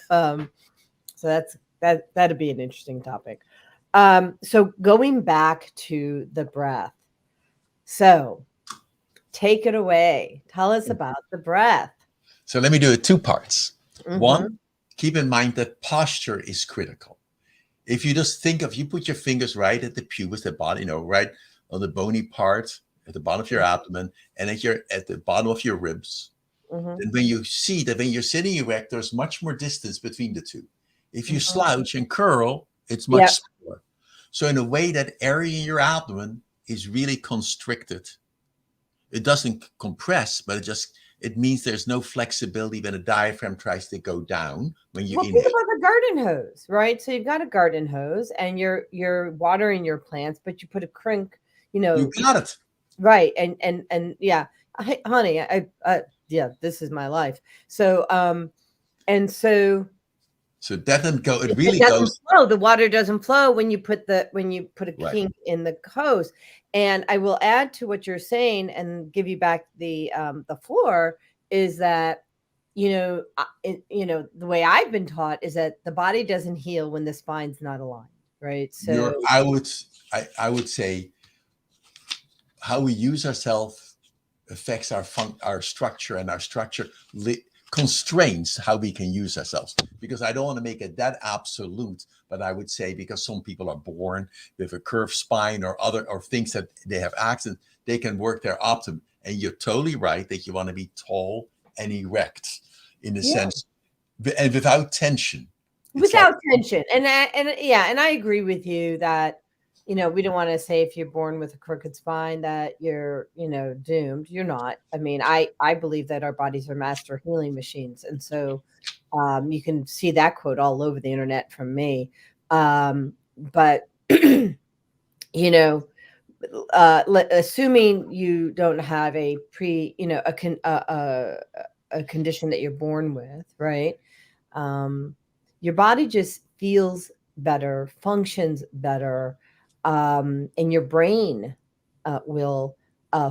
um, so that'd be an interesting topic. So going back to the breath. So take it away. Tell us about the breath. So let me do it two parts. One, Mm-hmm. keep in mind that posture is critical. If you just think of, you put your fingers right at the pubis, the body, right on the bony part at the bottom of your abdomen and at the bottom of your ribs. Mm-hmm. And when you see that when you're sitting erect, there's much more distance between the two. If you slouch and curl, it's much Yep. smaller. So in a way, that area in your abdomen is really constricted. It doesn't compress, but it means there's no flexibility when the diaphragm tries to go down when you Well, think inhale. about the garden hose, right? So you've got a garden hose and you're watering your plants, but you put a crink, You got it. right? And yeah, honey, yeah, this is my life. So and so So it doesn't go. It it really doesn't goes flow. The water doesn't flow when you put a right. kink in the hose. And I will add to what you're saying and give you back the floor is that the way I've been taught is that the body doesn't heal when the spine's not aligned, right? So I would say how we use ourselves affects our structure, and our structure constrains how we can use ourselves. Because I don't want to make it that absolute, but I would say because some people are born with a curved spine or things that they have accidents, they can work their optimum. And you're totally right that you want to be tall and erect in the sense, and without tension. without tension. And I agree with you that we don't want to say if you're born with a crooked spine that you're doomed. You're not. I mean, I believe that our bodies are master healing machines, and so you can see that quote all over the internet from me. But you know assuming you don't have a a condition that you're born with, right? Your body just feels better, functions better, and your brain will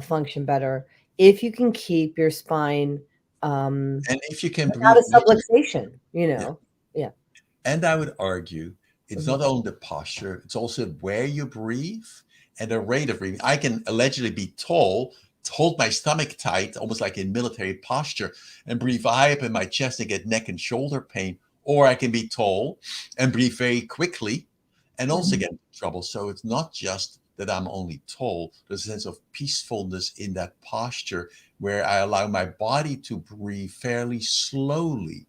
function better if you can keep your spine And if you can without breathe a subluxation. yeah. Yeah. And I would argue it's Mhm. not only the posture, it's also where you breathe and the rate of breathing. I can allegedly be tall, hold my stomach tight, almost like in military posture, and breathe high up in my chest and get neck and shoulder pain. Or I can be tall and breathe very quickly and also Mhm. get in trouble. So it's not just that I'm only tall, there's a sense of peacefulness in that posture where I allow my body to breathe fairly slowly.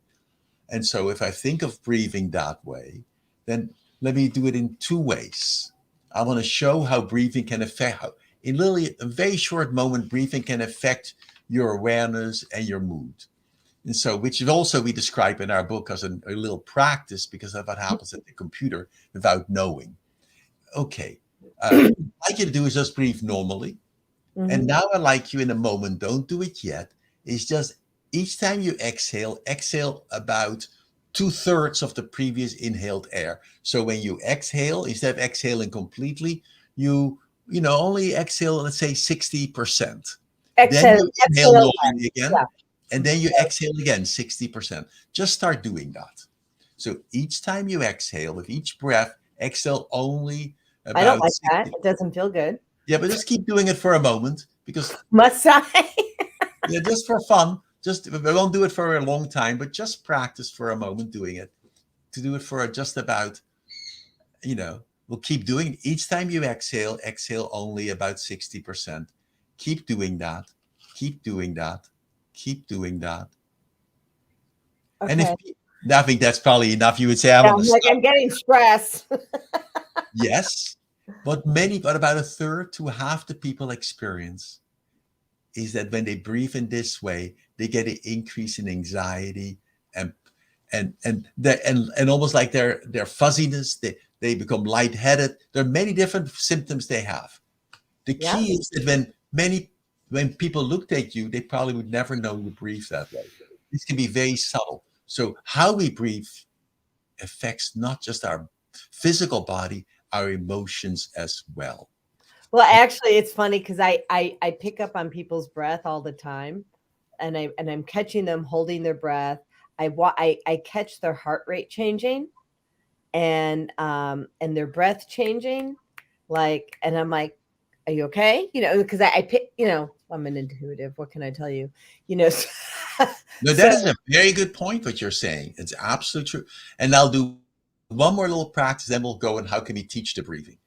And so if I think of breathing that way, then let me do it in two ways. I want to show how breathing can affect, how in literally a very short moment, breathing can affect your awareness and your mood. And so, which is also we describe in our book as a little practice because of what happens at the computer without knowing. Okay. What I'd like you to do is just breathe normally. And Mhm. now I like you in a moment, don't do it yet. It's just each time you exhale, exhale about 2/3 of the previous inhaled air. So when you exhale, instead of exhaling completely, only exhale, let's say 60%. Then Exhale, you inhale exhale normally again, less. and Yeah. then you exhale again 60%. Just start doing that. So each time you exhale, with each breath, exhale only I don't about like that. 60. It doesn't feel good. Yeah, but just keep doing it for a moment because Must I? yeah, just for fun. Just we won't do it for a long time, but just practice for a moment doing it. To do it for just about, we'll keep doing it. Each time you exhale, exhale only about 60%. Keep doing that. Keep doing that. Keep doing that. And if Okay. I think that's probably enough, you would say, I Yeah, want to I'm like, stop. I'm getting stressed. Yes. But about a third to half the people experience is that when they breathe in this way, they get an increase in anxiety and and almost like their fuzziness, they become lightheaded. There are many different symptoms they have. The Yeah. key is that when many when people looked at you, they probably would never know you breathe that way. This can be very subtle. So how we breathe affects not just our physical body, our emotions as well. Well, actually, it's funny because I pick up on people's breath all the time, and I'm catching them holding their breath. I catch their heart rate changing, and their breath changing, like, and I'm like, "Are you okay?" Because I pick, I'm an intuitive. What can I tell you? You know, No, so that is a very good point, what you're saying. It's absolutely true. And I'll do one more little practice, then we'll go on how can we teach the breathing.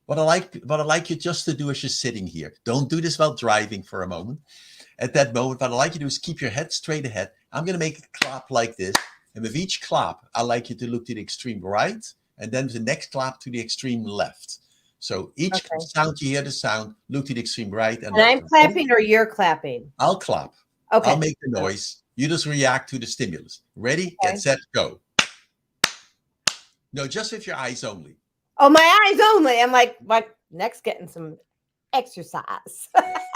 What I like you just to do is just sitting here. Don't do this while driving for a moment. At that moment, what I like you to do is keep your head straight ahead. I'm going to make a clap like this. And with each clap, I like you to look to the extreme right, and then the next clap to the extreme left. So each okay. sound you hear the sound, look to the extreme right and And left. I'm clapping or you're clapping. I'll clap. I'll Okay. make the noise. You just react to the stimulus. Ready, get Okay. set, go. No, just with your eyes only. Oh, my eyes only. I'm like, what? Next, getting some exercise.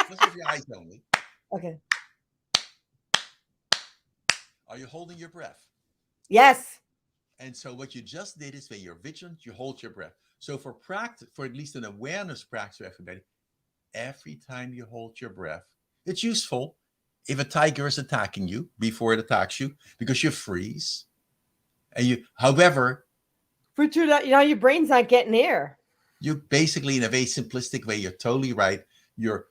Just with your eyes only. Okay. Are you holding your breath? Yes. And so what you just did is when you're vigilant, you hold your breath. So for practice, for at least an awareness practice for everybody, every time you hold your breath, it's useful if a tiger is attacking you before it attacks you because you freeze. And however, Richard, your brain's not getting air. you basically, in a very simplistic way, you're totally right. You're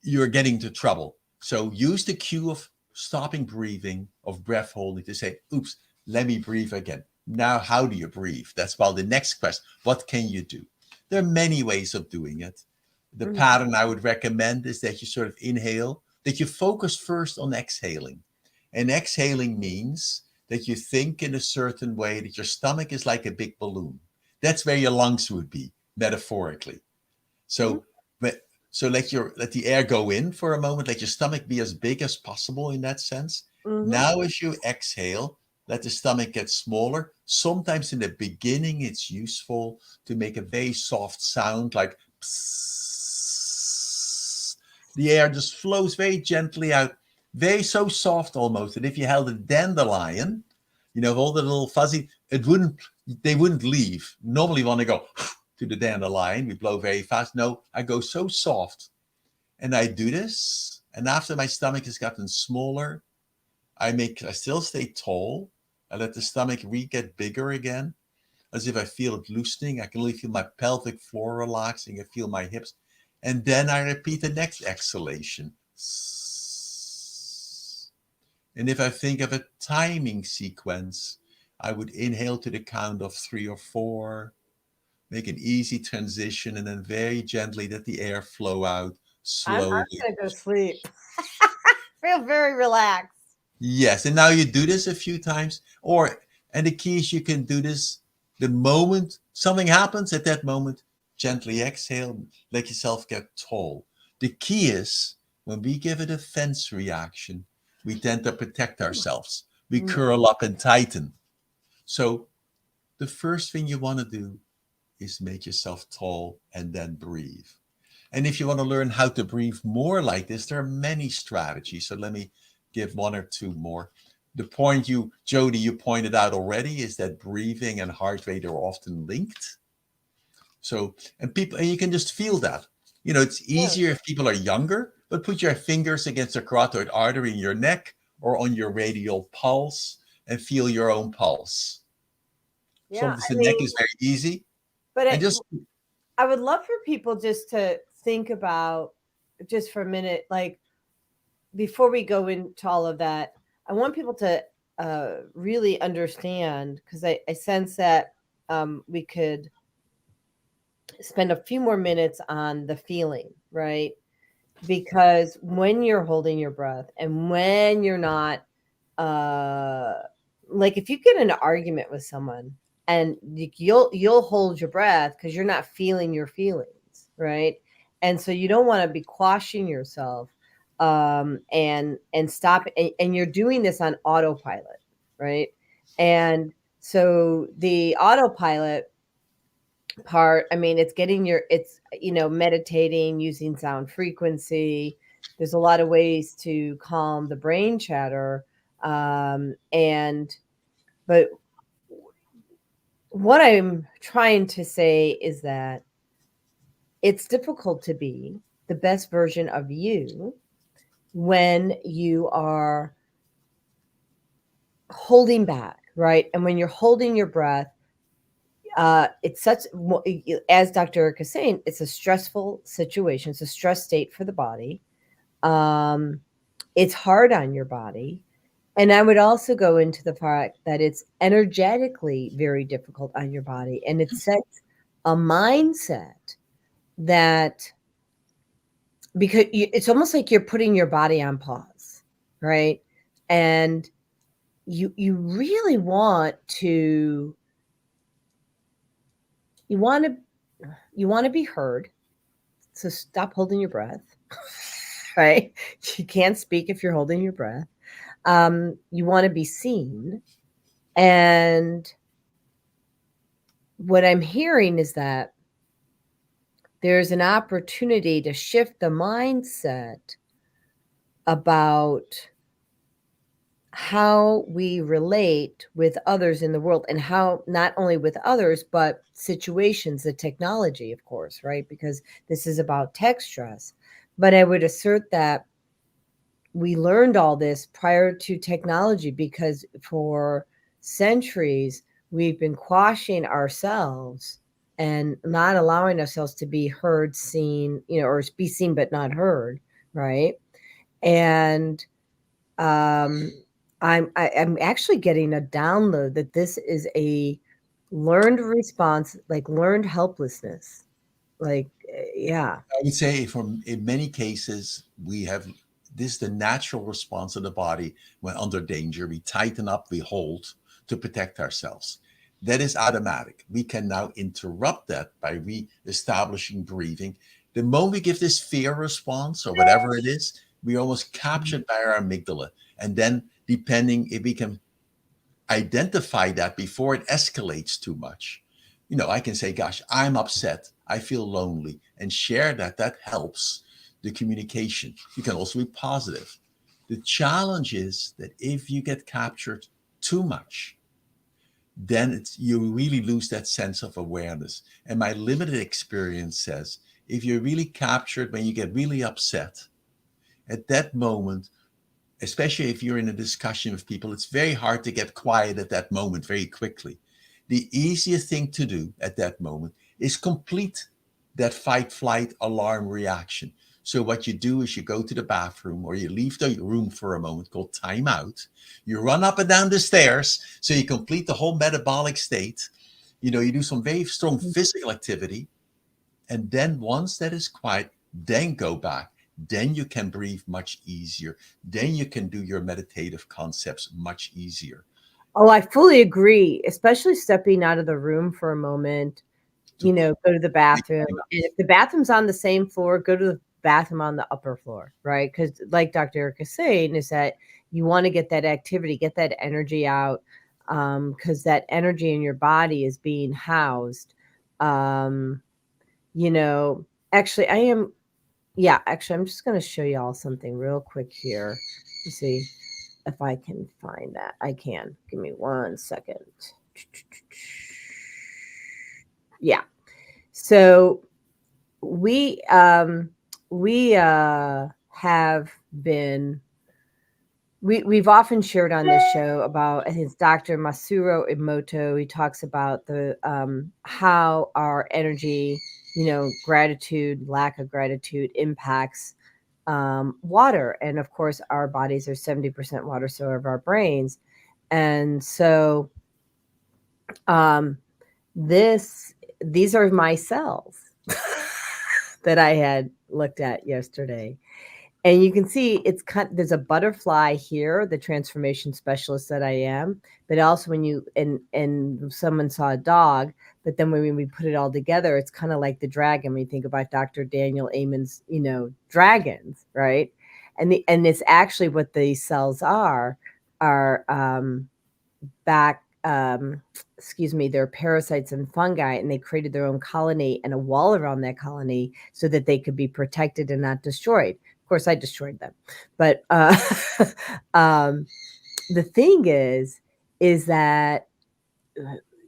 you're getting into trouble. So use the cue of stopping breathing, of breath holding to say, oops, let me breathe again. Now, how do you breathe? That's about the next question. What can you do? There are many ways of doing it. The Mhm. pattern I would recommend is that you sort of inhale, that you focus first on exhaling. And exhaling means that you think in a certain way that your stomach is like a big balloon. That's where your lungs would be, metaphorically. Mhm. So, but so let the air go in for a moment. Let your stomach be as big as possible in that sense. Mhm. Now, as you exhale, let the stomach get smaller. Sometimes in the beginning, it's useful to make a very soft sound like psst. The air just flows very gently out, very so soft almost that if you held a dandelion, all the little fuzzy, they wouldn't leave. Normally, when they go to the dandelion, we blow very fast. No, I go so soft, and I do this. And after my stomach has gotten smaller, I still stay tall. I let the stomach get bigger again, as if I feel it loosening. I can really feel my pelvic floor relaxing. I feel my hips. And then I repeat the next exhalation. And if I think of a timing sequence, I would inhale to the count of 3 or 4, make an easy transition, and then very gently let the air flow out I'm slowly. gonna go sleep. Feel very relaxed. Yes, and now you do this a few times, and the key is you can do this the moment something happens. At that moment, gently exhale, let yourself get tall. The key is when we give a defense reaction, we tend to protect ourselves. We Mm. curl up and tighten. So the first thing you want to do is make yourself tall and then breathe. And if you want to learn how to breathe more like this, there are many strategies. So let me give one or two more. The point Jody, you pointed out already is that breathing and heart rate are often linked. So, and you can just feel that. It's Yeah. easier if people are younger, but put your fingers against the carotid artery in your neck or on your radial pulse and feel your own pulse. Yeah. Sometimes the neck is very easy. But And just I would love for people just to think about, just for a minute, like, before we go into all of that, I want people to really understand, because I sense that we could spend a few more minutes on the feeling, right? Because when you're holding your breath and when you're not, uh, like, if you get in an argument with someone and you'll hold your breath because you're not feeling your feelings, right? And so you don't want to be quashing yourself, and stop, and you're doing this on autopilot, right? And so the autopilot part, I mean, it's meditating, using sound frequency, there's a lot of ways to calm the brain chatter. But what I'm trying to say is that it's difficult to be the best version of you when you are holding back, right? And when you're holding your breath, it's such, as Dr. Erik is saying, it's a stressful situation. It's a stress state for the body. It's hard on your body. And I would also go into the fact that it's energetically very difficult on your body. And it sets a mindset that, because it's almost like you're putting your body on pause, right? And you really want to you want to be heard. So stop holding your breath, right? You can't speak if you're holding your breath. You want to be seen. And what I'm hearing is that there's an opportunity to shift the mindset about how we relate with others in the world, and how not only with others, but situations, the technology, of course, right? Because this is about Techstress. But I would assert that we learned all this prior to technology, because for centuries we've been quashing ourselves and not allowing ourselves to be heard, seen, or be seen but not heard, right? And I'm actually getting a download that this is a learned response, like learned helplessness. Like, yeah. I would say in many cases, we have this is the natural response of the body when under danger. We tighten up, we hold to protect ourselves. That is automatic. We can now interrupt that by re-establishing breathing. The moment we give this fear response or whatever it is, we're almost captured by our amygdala. And then, depending if we can identify that before it escalates too much, I can say, gosh, I'm upset, I feel lonely, and share that. That helps the communication. You can also be positive. The challenge is that if you get captured too much, then you really lose that sense of awareness. And my limited experience says, if you're really captured when you get really upset, at that moment, especially if you're in a discussion with people, it's very hard to get quiet at that moment very quickly. The easiest thing to do at that moment is complete that fight, flight, alarm reaction. So what you do is you go to the bathroom or you leave the room for a moment, called time out. You run up and down the stairs. So you complete the whole metabolic state. You do some very strong physical activity. And then once that is quiet, then go back. Then you can breathe much easier. Then you can do your meditative concepts much easier. Oh, I fully agree, especially stepping out of the room for a moment, go to the bathroom. And if the bathroom's on the same floor, go to the bathroom on the upper floor, right? Because like Dr. Erik is saying, is that you want to get that activity, get that energy out, because that energy in your body is being housed. Actually, I'm just going to show you all something real quick here. You see if I can find that. I can. Give me 1 second. Yeah. So we've often shared on this show about, I think it's Dr. Masaru Emoto. He talks about the how our energy, gratitude, lack of gratitude impacts water. And of course, our bodies are 70% water, so are our brains. And so these are my cells that I had looked at yesterday. And you can see there's a butterfly here, the transformation specialist that I am. But also and someone saw a dog, but then when we put it all together, it's kind of like the dragon. When you think about Dr. Daniel Amen's, dragons, right? And it's actually what these cells are they're parasites and fungi, and they created their own colony and a wall around that colony so that they could be protected and not destroyed. Of course, I destroyed them. But the thing is that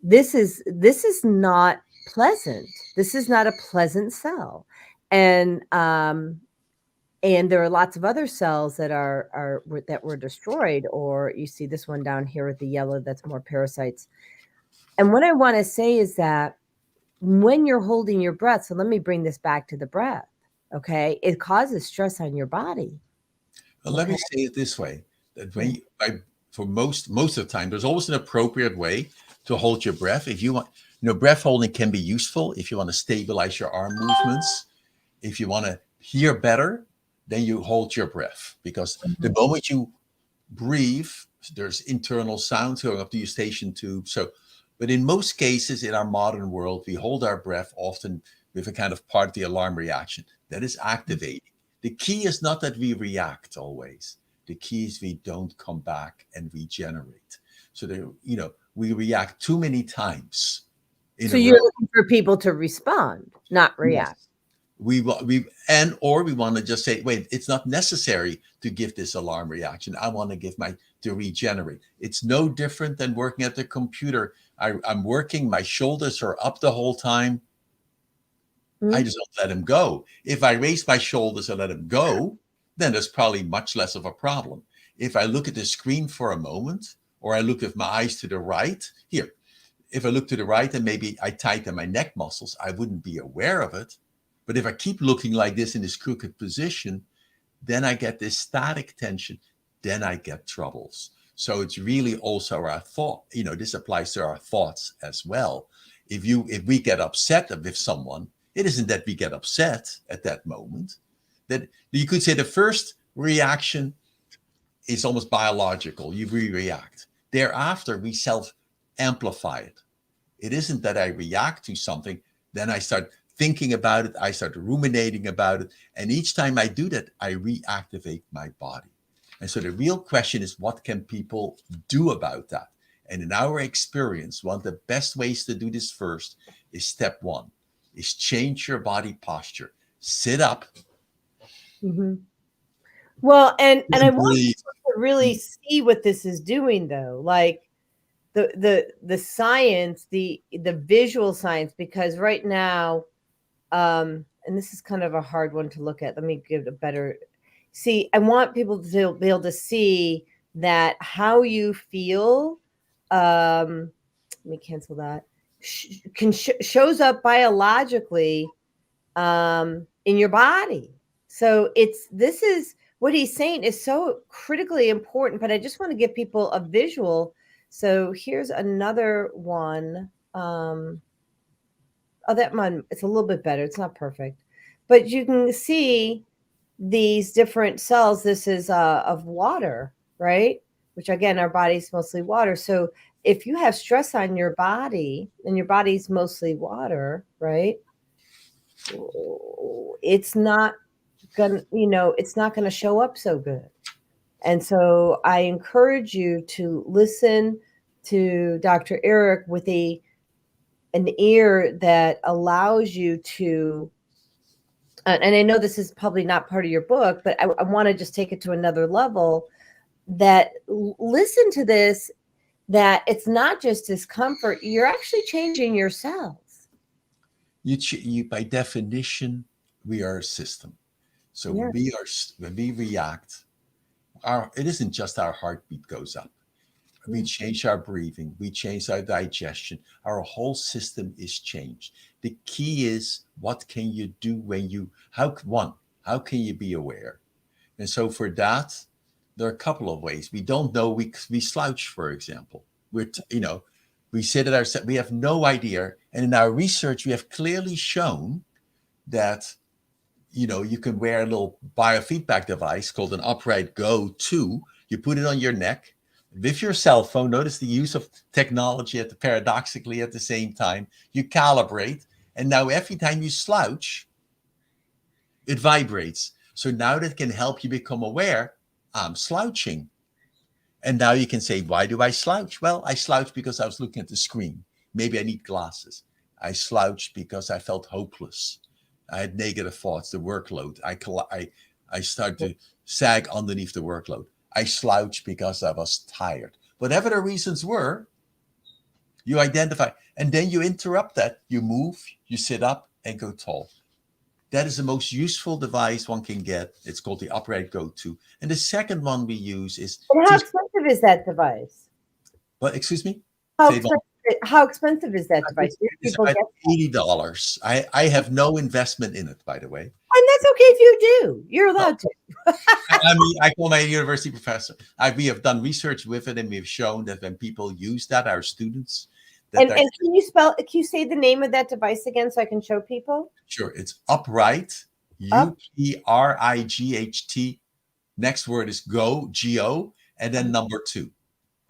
this is not pleasant. This is not a pleasant cell, and there are lots of other cells that that were destroyed. Or you see this one down here with the yellow, that's more parasites. And what I want to say is that when you're holding your breath, so let me bring this back to the breath. Okay, it causes stress on your body. Well, let me say it this way: that when for most of the time, there's always an appropriate way to hold your breath. If you want, breath holding can be useful if you want to stabilize your arm movements. If you want to hear better, then you hold your breath, because the moment you breathe, there's internal sounds going up the eustachian tube. So, but in most cases in our modern world, we hold our breath often with a kind of part of the alarm reaction that is activating. The key is not that we react always. The key is we don't come back and regenerate. So we react too many times. So you're looking for people to respond, not react. Yes. We want to just say, wait, it's not necessary to give this alarm reaction. I want to to regenerate. It's no different than working at the computer. I'm working, my shoulders are up the whole time. I just don't let them go. If I raise my shoulders and let them go, then there's probably much less of a problem. If I look at the screen for a moment, or I look with my eyes to the right, if I look to the right and maybe I tighten my neck muscles, I wouldn't be aware of it. But if I keep looking like this in this crooked position, then I get this static tension, then I get troubles. So it's really also our thought, this applies to our thoughts as well. If we get upset with someone, it isn't that we get upset at that moment. That you could say the first reaction is almost biological. You react. Thereafter, we self-amplify it. It isn't that I react to something, then I start thinking about it, I start ruminating about it. And each time I do that, I reactivate my body. And so the real question is, what can people do about that? And in our experience, one of the best ways to do this first is step one, is change your body posture. Sit up. Well, and I want people to really see what this is doing, though, like the science, the visual science, because right now, and this is kind of a hard one to look at. Let me give a better. See, I want people to be able to see that how you feel. Let me cancel that. Shows up biologically in your body. So this is what he's saying is so critically important. But I just want to give people a visual. So here's another one. Oh, that one, it's a little bit better. It's not perfect, but you can see these different cells. This is of water, right? Which again, our body's mostly water. So if you have stress on your body and your body's mostly water, right? It's not gonna show up so good. And so I encourage you to listen to Dr. Erik with an ear that allows you to, and I know this is probably not part of your book, but I want to just take it to another level, that listen to this, that it's not just discomfort, you're actually changing your cells. You by definition, we are a system. So when we react, it isn't just our heartbeat goes up. We change our breathing, we change our digestion, our whole system is changed. The key is, what can you do how can you be aware? And so for that, there are a couple of ways. We don't know, we slouch, for example. We sit at our, we have no idea. And in our research, we have clearly shown that you can wear a little biofeedback device called an Upright Go 2. You put it on your neck with your cell phone. Notice the use of technology paradoxically at the same time. You calibrate, and now every time you slouch, it vibrates. So now that can help you become aware, I'm slouching. And now you can say, why do I slouch? Well, I slouched because I was looking at the screen. Maybe I need glasses. I slouched because I felt hopeless. I had negative thoughts, the workload. I start to sag underneath the workload. I slouch because I was tired. Whatever the reasons were, you identify, and then you interrupt that. You move, you sit up, and go tall. That is the most useful device one can get. It's called the Upright Go-To. And the second one we use is... And how expensive is that device? What, excuse me? How expensive is that device? It's about $80. I have no investment in it, by the way. And that's okay if you do. You're allowed to. I mean, I call my university professor. We have done research with it, and we've shown that when people use that, our students... And can you say the name of that device again so I can show people? Sure. It's Upright, UPRIGHT. Next word is go, G-O, and then number 2.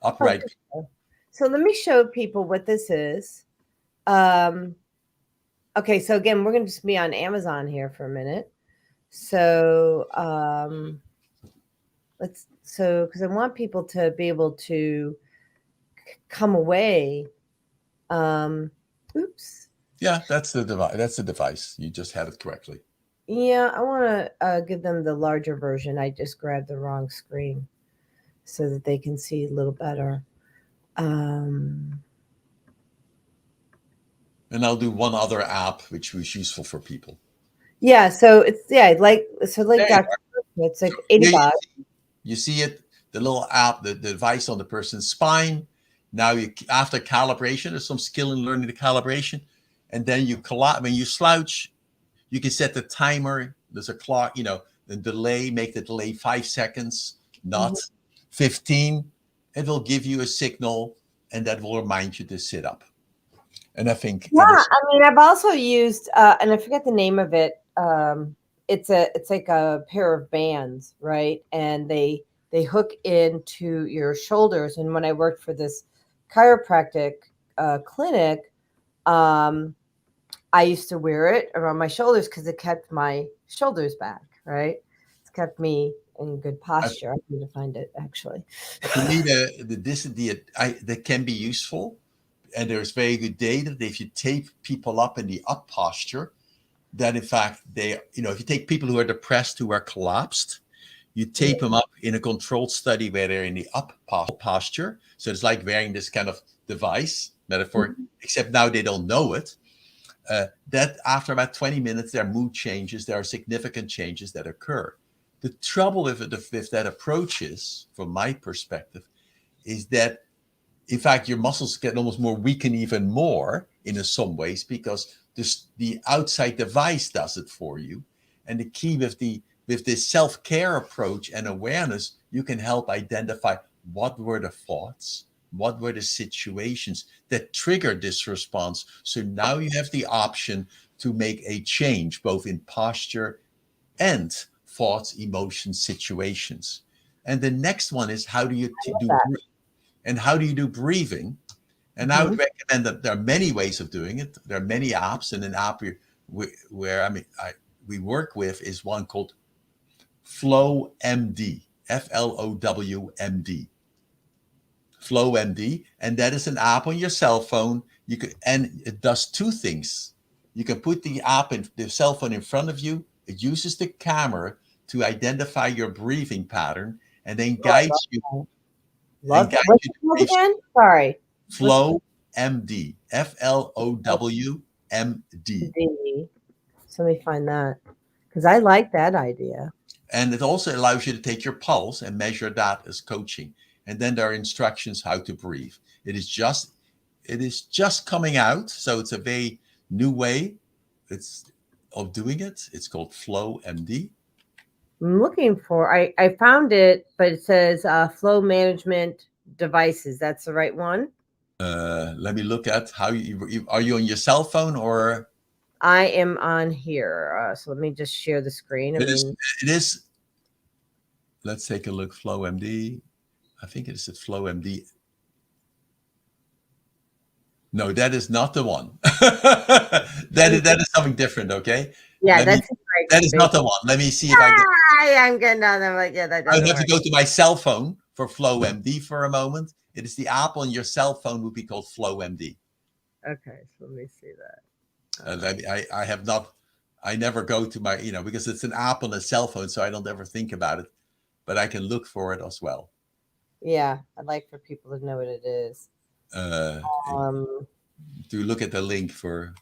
Upright. So let me show people what this is. Okay, so again, we're going to just be on Amazon here for a minute. So because I want people to be able to come away. Oops. Yeah, that's the device. That's the device. You just had it correctly. Yeah, I want to give them the larger version. I just grabbed the wrong screen so that they can see a little better. And I'll do one other app which was useful for people. Yeah, so it's like Dr. It's like $80. You see it, the little app, the device on the person's spine. Now after calibration, there's some skill in learning the calibration, and then when you slouch, you can set the timer. There's a clock, the delay. Make the delay 5 seconds, not 15. It will give you a signal, and that will remind you to sit up. And I think I've also used and I forget the name of it. It's like a pair of bands, right? And they hook into your shoulders. And when I worked for this chiropractic clinic, I used to wear it around my shoulders because it kept my shoulders back, right? It's kept me in good posture. I need to find it actually. To me, that can be useful, and there's very good data that if you tape people up in the up posture, that in fact if you take people who are depressed, who are collapsed, you tape them up in a controlled study where they're in the up posture. So it's like wearing this kind of device metaphor, except now they don't know it. That after about 20 minutes, there are mood changes. There are significant changes that occur. The trouble with that approach is, from my perspective, is that, in fact, your muscles get almost more weakened even more in some ways because the outside device does it for you. And the key with this self-care approach and awareness, you can help identify what were the thoughts, what were the situations that triggered this response. So now you have the option to make a change, both in posture and thoughts, emotions, situations. And the next one is how do you do breathing? And I would recommend that there are many ways of doing it. There are many apps, and an app we work with is one called Flow MD, FLOWMD. Flow MD, and that is an app on your cell phone. And it does 2 things. You can put the app in the cell phone in front of you. It uses the camera to identify your breathing pattern and then guides you. What's it called again? Sorry. Flow MD, FLOWMD. So let me find that because I like that idea. And it also allows you to take your pulse and measure that as coaching. And then there are instructions how to breathe. It is just coming out, so it's a very new way of doing it. It's called Flow MD. I'm looking for. I found it, but it says flow management devices. That's the right one. Let me look at how are you on your cell phone or? I am on here. So let me just share the screen. It is. Let's take a look. Flow MD. I think it is at Flow MD. No, that is not the one. that is something different. Okay. Yeah, that is not the one. Let me see if I get. I'm getting on them. Like, yeah, that I have to go to my cell phone for Flow MD for a moment. It is the app on your cell phone would be called Flow MD. Okay, so let me see that. I have not. I never go to my, because it's an app on a cell phone, so I don't ever think about it, but I can look for it as well. Yeah, I'd like for people to know what it is. To look at the link for.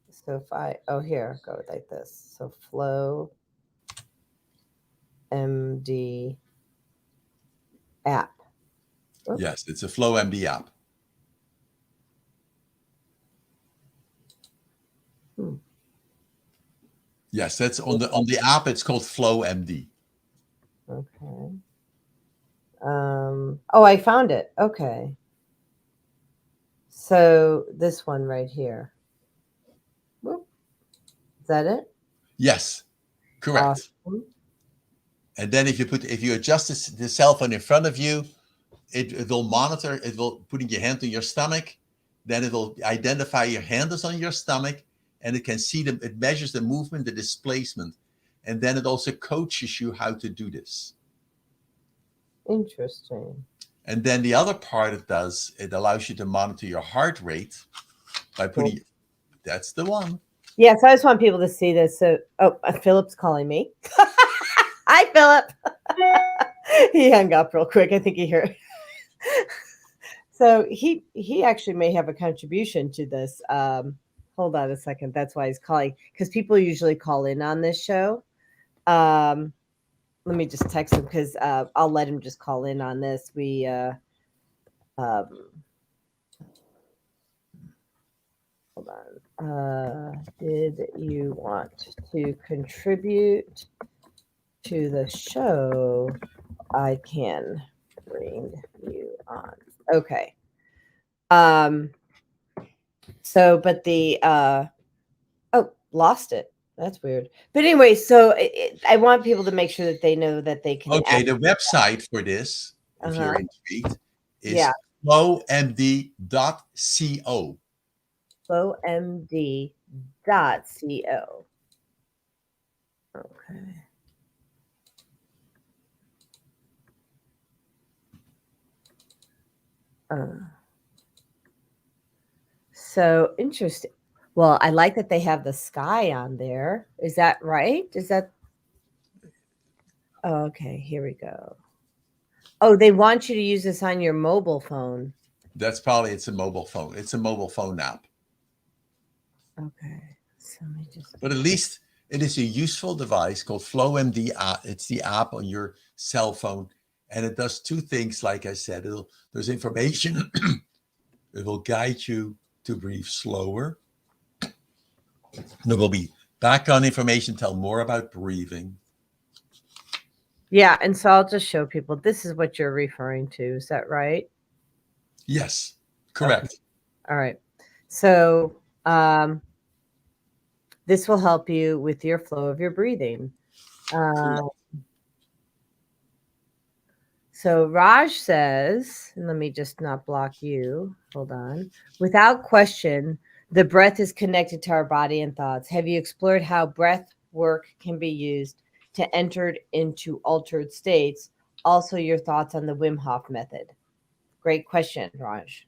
So if here, go like this. So Flow MD app. Oops. Yes, it's a Flow MD app. Yes, that's on the app. It's called Flow MD. Okay. Oh, I found it. Okay. So this one right here. Whoop. Is that it? Yes, correct. Awesome. And then if you adjust the cell phone in front of you, it will monitor. It will put your hand on your stomach. Then it will identify your hand is on your stomach, and it can see them. It measures the movement, the displacement, and then it also coaches you how to do this. Interesting. And then the other part it does, it allows you to monitor your heart rate by putting. Cool. That's the one. Yeah, so I just want people to see this. So, Philip's calling me. Hi, Philip. He hung up real quick. I think he heard. So he actually may have a contribution to this. Hold on a second. That's why he's calling, because people usually call in on this show. Let me just text him, because I'll let him just call in on this. Hold on. Did you want to contribute to the show? I can bring you on. Okay. So, but lost it. That's weird. But anyway, so I want people to make sure that they know that they can. Okay, the website for this, if you're intrigued, is flowmd.co. Flowmd.co. Okay. So interesting. Well, I like that they have the sky on there. Is that right? Is that? Oh, okay, here we go. Oh, they want you to use this on your mobile phone. That's probably, it's a mobile phone. It's a mobile phone app. Okay. So let me just. But at least it is a useful device called FlowMD app. It's the app on your cell phone. And it does two things, like I said. There's information. It will guide you to breathe slower. There will be background information, tell more about breathing. Yeah, and so I'll just show people, this is what you're referring to. Is that right? Yes, correct. Okay. All right. So this will help you with your flow of your breathing. So Raj says, and let me just not block you. Hold on. Without question, the breath is connected to our body and thoughts. Have you explored how breath work can be used to enter into altered states? Also, your thoughts on the Wim Hof method. Great question, Raj.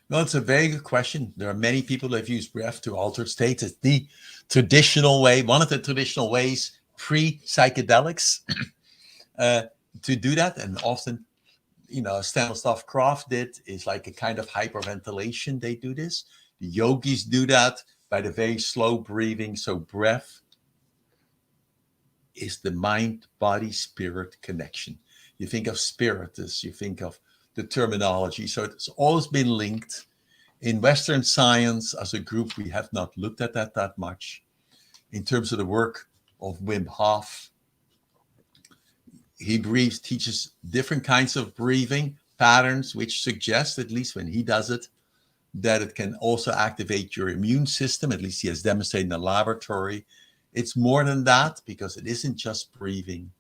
Well, it's a very good question. There are many people that have used breath to alter states. It's the traditional way, one of the traditional ways pre-psychedelics to do that. And often, Stanislav Grof did is like a kind of hyperventilation. They do this. The yogis do that by the very slow breathing. So breath is the mind, body, spirit connection. You think of spiritus, you think of the terminology. So it's always been linked. In Western science, as a group, we have not looked at that much. In terms of the work of Wim Hof, he teaches different kinds of breathing patterns, which suggest, at least when he does it, that it can also activate your immune system. At least he has demonstrated in the laboratory. It's more than that, because it isn't just breathing.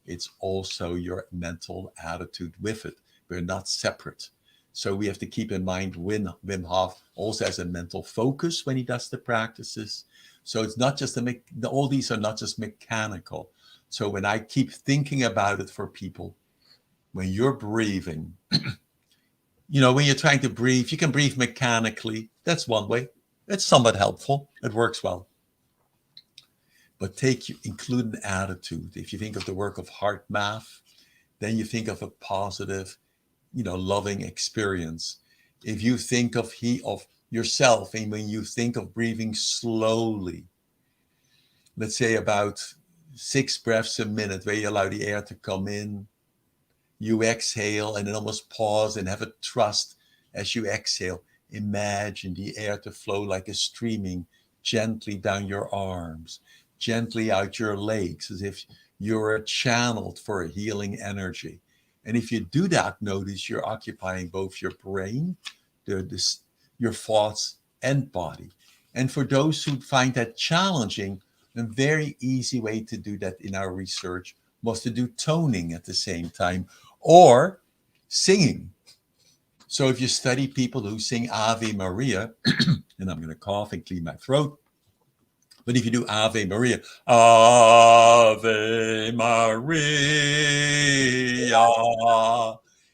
It's also your mental attitude with it. We're not separate. So we have to keep in mind Wim Hof also has a mental focus when he does the practices. So it's not just all these are not just mechanical. So when I keep thinking about it for people, when you're breathing, when you're trying to breathe, you can breathe mechanically. That's one way. It's somewhat helpful. It works well. But include an attitude. If you think of the work of heart math, then you think of a positive, loving experience. If you think of yourself, and when you think of breathing slowly, let's say about 6 breaths a minute, where you allow the air to come in, you exhale, and then almost pause and have a trust as you exhale. Imagine the air to flow like a streaming gently down your arms, gently out your legs, as if you're channeled for a healing energy. And if you do that, notice you're occupying both your brain, your thoughts, and body. And for those who find that challenging, a very easy way to do that in our research was to do toning at the same time, or singing. So if you study people who sing Ave Maria, and I'm going to cough and clear my throat, but if you do Ave Maria, Ave Maria,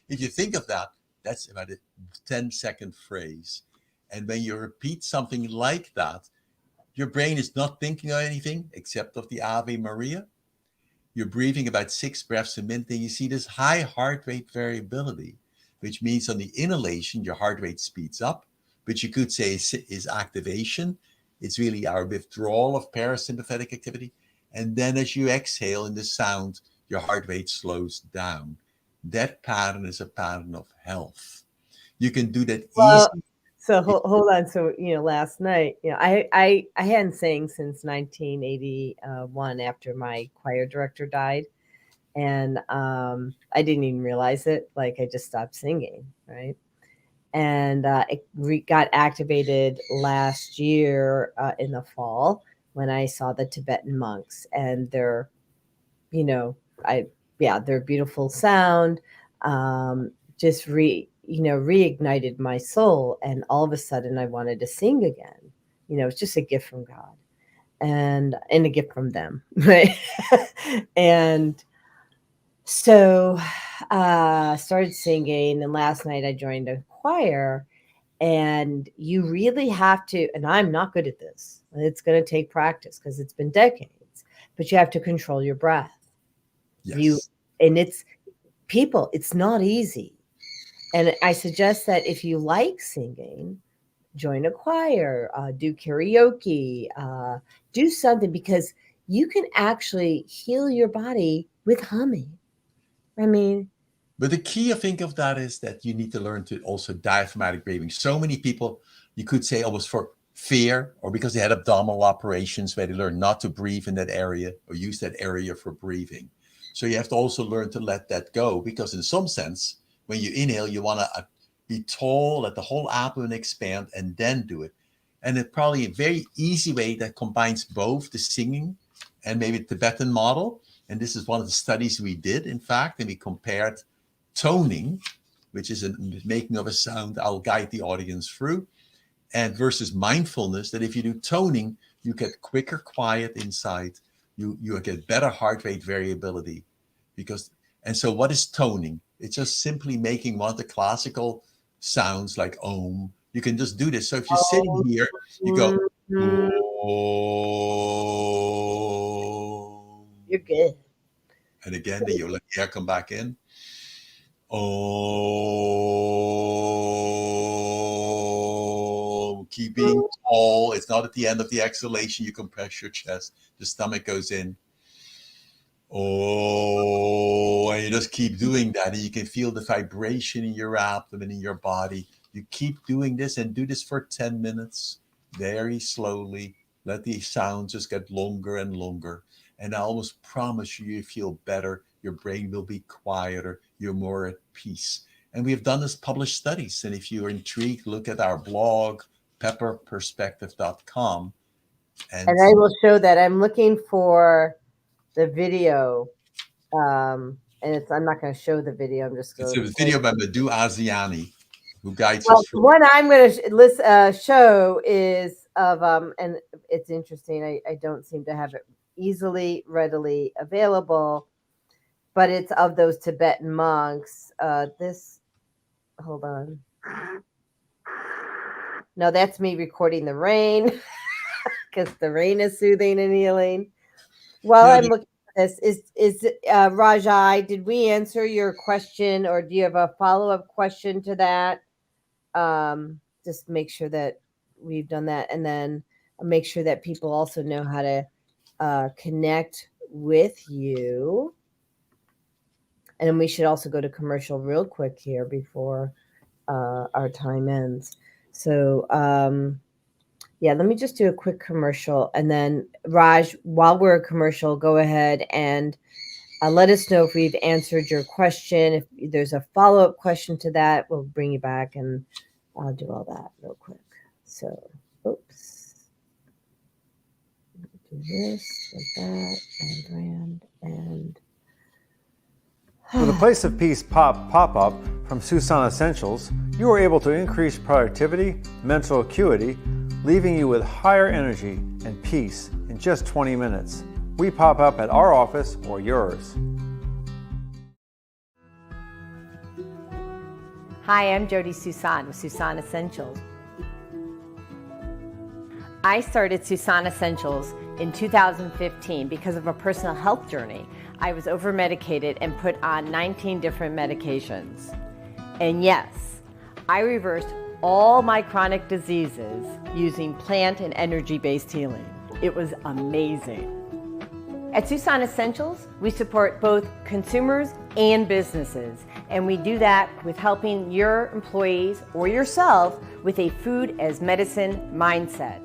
if you think of that, that's about a 10-second phrase. And when you repeat something like that, your brain is not thinking of anything except of the Ave Maria. You're breathing about 6 breaths a minute, and you see this high heart rate variability, which means on the inhalation, your heart rate speeds up, which you could say is activation. It's really our withdrawal of parasympathetic activity. And then as you exhale in the sound, your heart rate slows down. That pattern is a pattern of health. You can do that Well, easily. so hold on. So, last night, I hadn't sang since 1981 after my choir director died. And I didn't even realize it. Like, I just stopped singing, right? And it got activated last year in the fall when I saw the Tibetan monks and their, you know, I their beautiful sound just reignited my soul, and all of a sudden I wanted to sing again. It's just a gift from God and a gift from them, right? And so started singing, and last night I joined a choir. And you really have to, and I'm not good at this. It's going to take practice because it's been decades, but you have to control your breath. You Yes. and it's not easy. And I suggest that if you like singing, join a choir, do karaoke, do something, because you can actually heal your body with humming. I mean, But the key, I think, of that is that you need to learn to also diaphragmatic breathing. So many people, you could say, almost for fear or because they had abdominal operations where they learn not to breathe in that area or use that area for breathing. So you have to also learn to let that go, because in some sense, when you inhale, you want to be tall, let the whole abdomen expand, and then do it. And it's probably a very easy way that combines both the singing and maybe Tibetan model. And this is one of the studies we did, in fact, and we compared toning, which is a making of a sound I'll guide the audience through, and versus mindfulness, that if you do toning, you get quicker quiet inside, you get better heart rate variability. Because and so what is toning? It's just simply making one of the classical sounds like Om. You can just do this. So if you're sitting oh, here, you go mhm, Om. you're good. And again, then you let the air come back in. Oh, keep being tall. It's not at the end of the exhalation. You compress your chest. The stomach goes in. Oh, and you just keep doing that. And you can feel the vibration in your abdomen, in your body. You keep doing this and do this for 10 minutes, very slowly. Let the sound just get longer and longer. And I almost promise you, you feel better. Your brain will be quieter. You're more at peace. And we have done this published studies. And if you're intrigued, look at our blog, pepperperspective.com. And And I will show that. I'm looking for the video. And I'm not going to show the video. I'm just it's going a to play. video by Madhu Asiani, who guides Well, us the through. one I'm going to show is of, and it's interesting. I don't seem to have it readily available, but it's of those Tibetan monks. Hold on. No, that's me recording the rain because the rain is soothing and healing. While No, I'm looking at this, is Rajai, did we answer your question, or do you have a follow-up question to that? Just make sure that we've done that, and then make sure that people also know how to connect with you. And then we should also go to commercial real quick here before our time ends. So yeah, let me just do a quick commercial, and then Raj, while we're a commercial, go ahead and let us know if we've answered your question. If there's a follow-up question to that, we'll bring you back, and I'll do all that real quick. So, oops. Do this with that, and brand, and With a Place of Peace pop-up from Susan Essentials, you are able to increase productivity, mental acuity, leaving you with higher energy and peace in just 20 minutes. We pop up at our office or yours. Hi, I'm Jody Susan with Susan Essentials. I started Susan Essentials in 2015 because of a personal health journey. I was over-medicated and put on 19 different medications. And yes, I reversed all my chronic diseases using plant and energy-based healing. It was amazing. At Susan Essentials, we support both consumers and businesses, and we do that with helping your employees or yourself with a food as medicine mindset.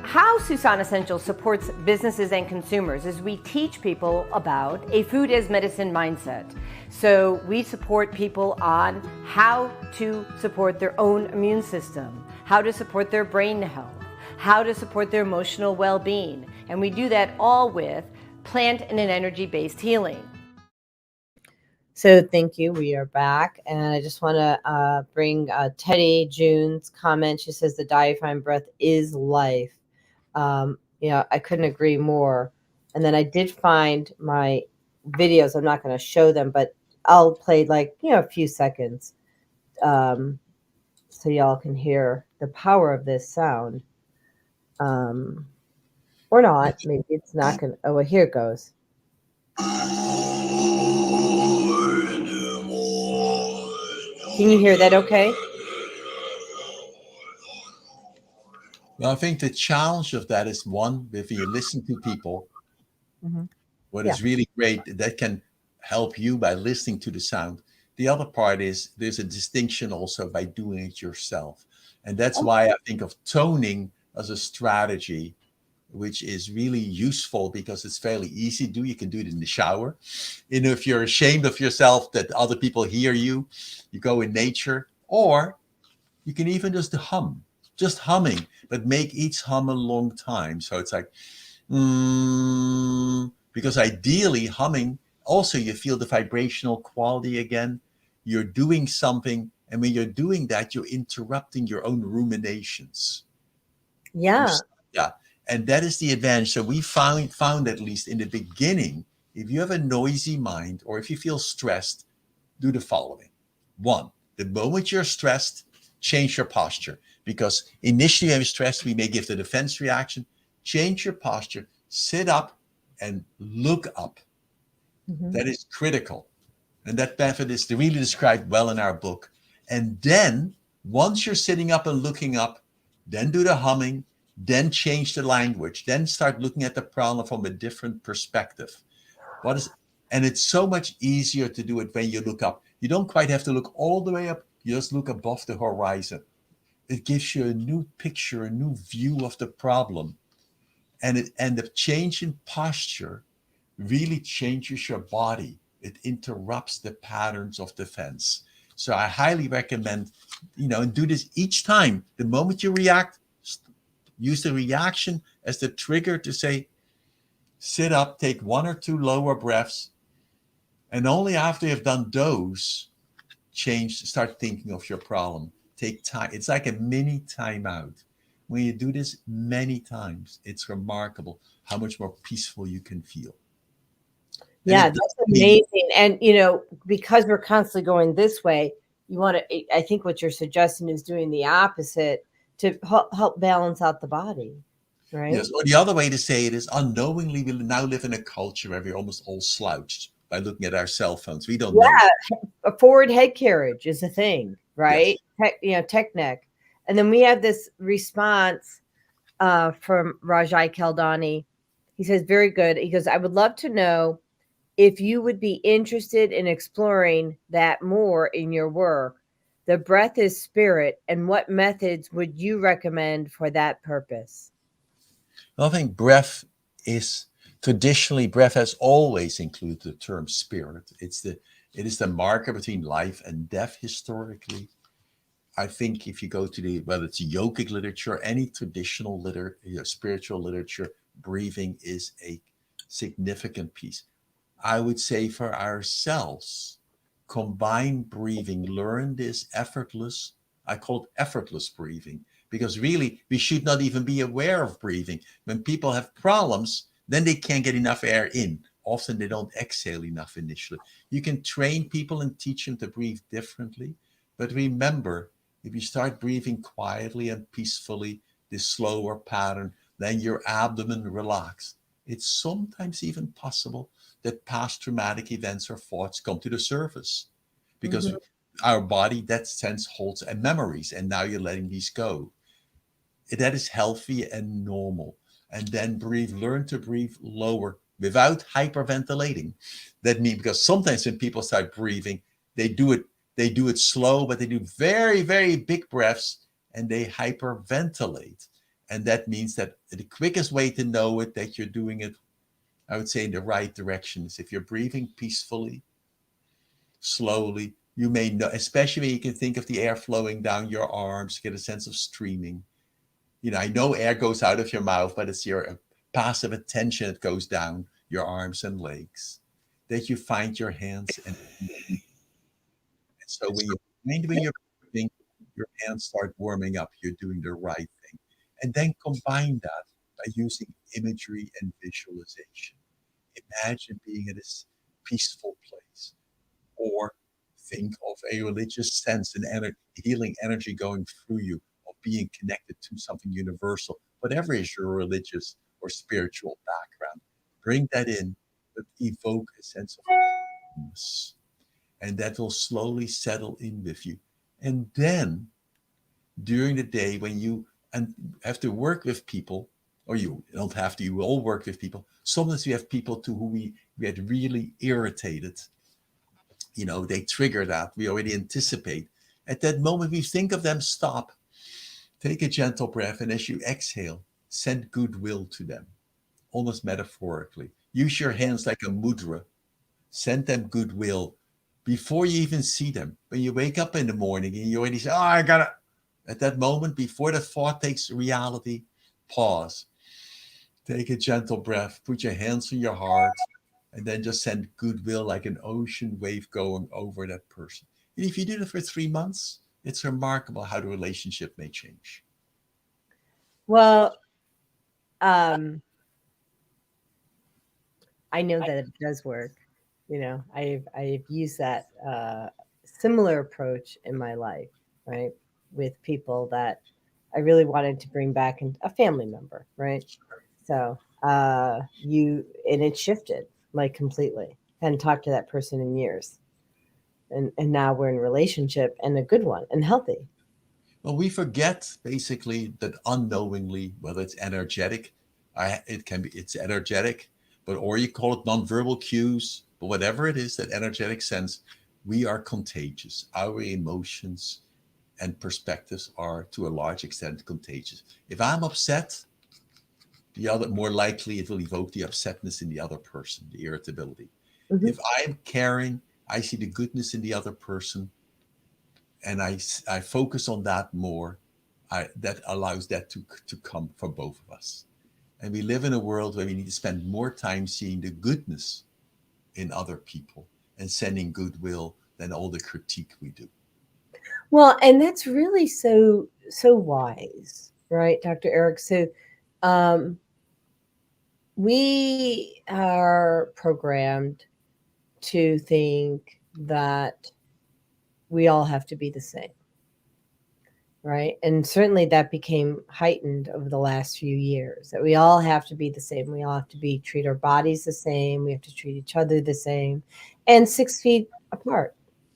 How Susan Essentials supports businesses and consumers is we teach people about a food as medicine mindset. So we support people on how to support their own immune system, how to support their brain health, how to support their emotional well-being. And we do that all with plant and an energy-based healing. So thank you. We are back. And I just want to bring Teddy June's comment. She says the diaphragm breath is life. I couldn't agree more. And then I did find my videos. I'm not going to show them, but I'll play a few seconds so y'all can hear the power of this sound. Or not. Maybe it's not going to. Oh, well, here it goes. Can you hear that okay? Well, I think the challenge of that is one, if you listen to people, what is really great, that can help you by listening to the sound. The other part is there's a distinction also by doing it yourself. And that's why I think of toning as a strategy, which is really useful because it's fairly easy to do. You can do it in the shower. If you're ashamed of yourself that other people hear you, you go in nature, or you can even just hum. Just humming, but make each hum a long time. So it's like, because ideally humming, also you feel the vibrational quality again. You're doing something. And when you're doing that, you're interrupting your own ruminations. Yeah. Yeah. And that is the advantage. So we found at least in the beginning, if you have a noisy mind or if you feel stressed, do the following. One, the moment you're stressed, change your posture. Because initially when you're stressed, we may give the defense reaction. Change your posture, sit up and look up. That is critical. And that method is really described well in our book. And then once you're sitting up and looking up, then do the humming, then change the language, then start looking at the problem from a different perspective. And it's so much easier to do it when you look up. You don't quite have to look all the way up. You just look above the horizon. It gives you a new picture, a new view of the problem. And the change in posture really changes your body. It interrupts the patterns of defense. So I highly recommend, and do this each time. The moment you react, use the reaction as the trigger to say, sit up, take one or two lower breaths. And only after you've done those, start thinking of your problem. Take time. It's like a mini timeout. When you do this many times, it's remarkable how much more peaceful you can feel. Yeah, that's amazing. And, because we're constantly going this way, I think what you're suggesting is doing the opposite to help balance out the body, right? Yes. Or the other way to say it is unknowingly we now live in a culture where we're almost all slouched by looking at our cell phones. We don't know. Yeah, a forward head carriage is a thing, right? Tech neck. And then we have this response from Rajai Kaldani. He says, very good. He goes, I would love to know if you would be interested in exploring that more in your work. The breath is spirit, and what methods would you recommend for that purpose? I think breath has always included the term spirit. It is the marker between life and death historically. I think if you go to whether it's yogic literature, any traditional spiritual literature, breathing is a significant piece. I would say for ourselves, combine breathing, learn this effortless. I call it effortless breathing because really we should not even be aware of breathing. When people have problems, then they can't get enough air in. Often they don't exhale enough initially. You can train people and teach them to breathe differently. But remember, if you start breathing quietly and peacefully, this slower pattern, then your abdomen relaxes. It's sometimes even possible that past traumatic events or thoughts come to the surface because our body, that sense, holds memories, and now you're letting these go. That is healthy and normal. And then learn to breathe lower without hyperventilating. That means because sometimes when people start breathing, they do it slow, but they do very, very big breaths and they hyperventilate. And that means that the quickest way to know it that you're doing it, I would say, in the right direction is if you're breathing peacefully, slowly, you may know, especially when you can think of the air flowing down your arms, get a sense of streaming. I know air goes out of your mouth, but it's your passive attention that goes down your arms and legs. That you find your hands and so when you're breathing, your hands start warming up. You're doing the right thing, and then combine that by using imagery and visualization. Imagine being in this peaceful place, or think of a religious sense and healing energy going through you, of being connected to something universal, whatever is your religious or spiritual background. Bring that in, but evoke a sense of calmness, and that will slowly settle in with you. And then during the day, when you have to work with people, or you don't have to, you all work with people. Sometimes we have people who we get really irritated. They trigger that. We already anticipate. At that moment, we think of them, stop, take a gentle breath, and as you exhale, send goodwill to them, almost metaphorically. Use your hands like a mudra. Send them goodwill before you even see them. When you wake up in the morning and you already say, oh, I gotta, at that moment, before the thought takes reality, pause. Take a gentle breath, put your hands on your heart, and then just send goodwill like an ocean wave going over that person. And if you do that for 3 months, it's remarkable how the relationship may change. Well, I know that it does work. I've used that similar approach in my life, right? With people that I really wanted to bring back and a family member, right? So and it shifted like completely. Hadn't talked to that person in years. And now we're in a relationship and a good one and healthy. Well, we forget basically that unknowingly, whether it's energetic, it's energetic, or you call it nonverbal cues, but whatever it is, that energetic sense, we are contagious. Our emotions and perspectives are to a large extent contagious. If I'm upset, the other, more likely it will evoke the upsetness in the other person, the irritability. Mm-hmm. If I'm caring, I see the goodness in the other person, and I focus on that more. That allows that to come for both of us. And we live in a world where we need to spend more time seeing the goodness in other people and sending goodwill than all the critique we do. Well, and that's really so wise, right, Dr. Erik? So um, we are programmed to think that we all have to be the same. Right. And certainly that became heightened over the last few years, that we all have to be the same. We all have to treat our bodies the same. We have to treat each other the same, and 6 feet apart.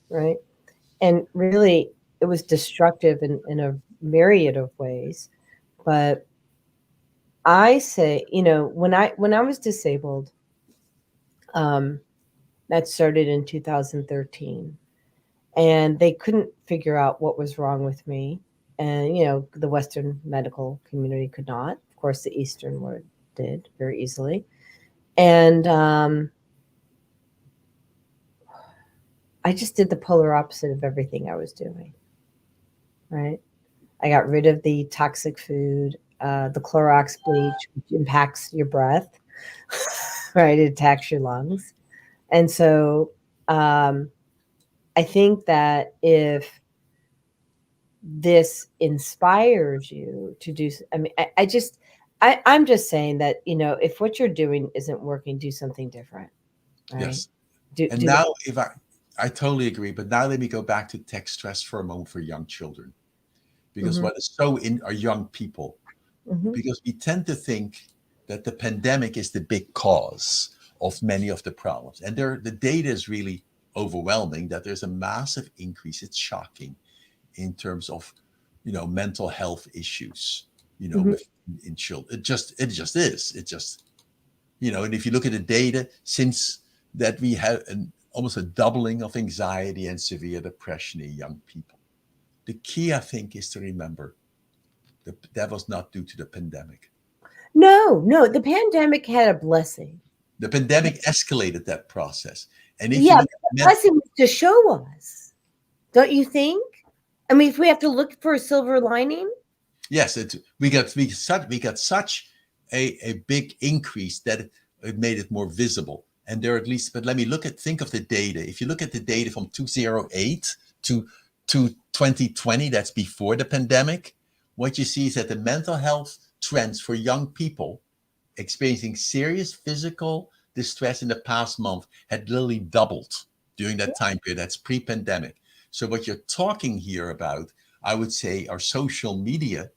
Right. And really, it was destructive in a myriad of ways. But I say, when I was disabled, that started in 2013, and they couldn't figure out what was wrong with me. And, the Western medical community could not. Of course, the Eastern one did very easily. And I just did the polar opposite of everything I was doing. Right. I got rid of the toxic food, the Clorox bleach, which impacts your breath, right? It attacks your lungs. And so I think that if this inspires you to do, I mean, I'm just saying that, if what you're doing isn't working, do something different. Right? Yes. Do now, if I totally agree, but now let me go back to Techstress for a moment for young children, because what is so in our young people, because we tend to think that the pandemic is the big cause of many of the problems, and the data is really overwhelming that there's a massive increase. It's shocking in terms of mental health issues in children. It just is. And if you look at the data since that, we have almost a doubling of anxiety and severe depression in young people. The key, I think, is to remember that was not due to the pandemic. No, the pandemic had a blessing. The pandemic escalated that process. And if the blessing was to show us, don't you think? I mean, if we have to look for a silver lining. Yes, we got such a big increase that it made it more visible. And there at least, but think of the data. If you look at the data from 2008 to 2020, that's before the pandemic, what you see is that the mental health trends for young people experiencing serious physical distress in the past month had literally doubled during that time period. That's pre-pandemic. So what you're talking here about, I would say, are social media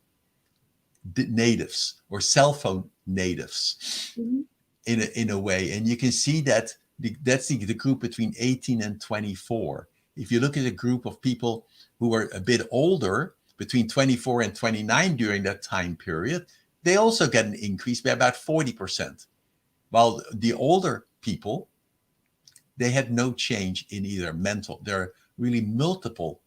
natives or cell phone natives in a way. And you can see that that's the group between 18 and 24. If you look at a group of people who are a bit older, between 24 and 29 during that time period, they also get an increase by about 40%. While the older people, they had no change in either mental. There are really multiple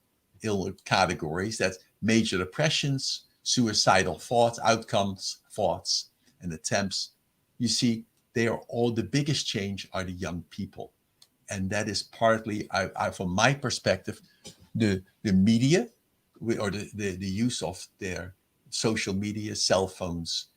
ill categories. That's major depressions, suicidal thoughts, outcomes thoughts, and attempts. You see, they are all, the biggest change are the young people. And that is partly, from my perspective, the media, or the use of their social media, cell phones.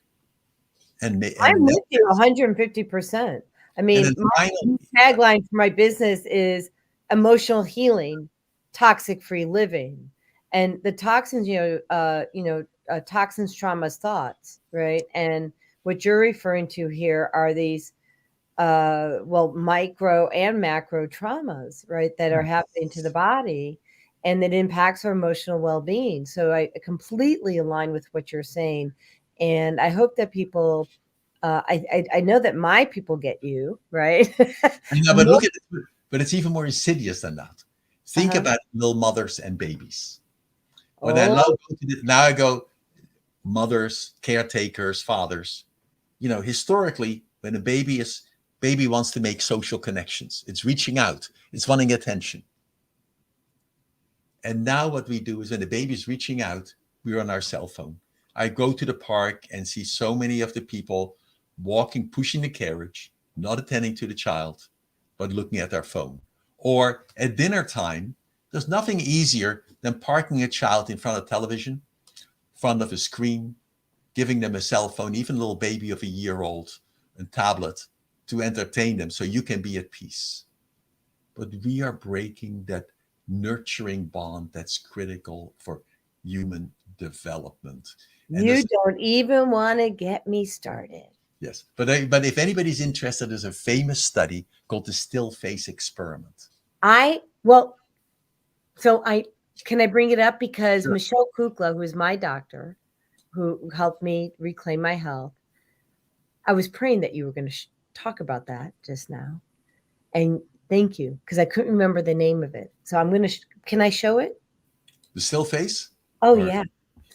And I'm with you 150%. I mean, my tagline for my business is emotional healing, toxic-free living. And the toxins, toxins, traumas, thoughts, right? And what you're referring to here are these, micro and macro traumas, right, that are happening to the body, and that impacts our emotional well-being. So I completely align with what you're saying. And I hope that people, I know that my people get you, right? But look at it, but it's even more insidious than that. Think about little mothers and babies. When I go mothers, caretakers, fathers. Historically, when a baby wants to make social connections, it's reaching out, it's wanting attention. And now what we do is when the baby is reaching out, we're on our cell phone. I go to the park and see so many of the people walking, pushing the carriage, not attending to the child, but looking at their phone. Or at dinner time, there's nothing easier than parking a child in front of television, in front of a screen, giving them a cell phone, even a little baby of a year old, a tablet, to entertain them so you can be at peace. But we are breaking that nurturing bond that's critical for human development. And you don't even want to get me started. Yes, but if anybody's interested, there's a famous study called the still face experiment. So can I bring it up because Sure. Michelle Kukla, who is my doctor, who helped me reclaim my health, I was praying that you were going to talk about that just now. And thank you, because I couldn't remember the name of it. So I'm going to, can I show it? The still face? Oh, Or yeah.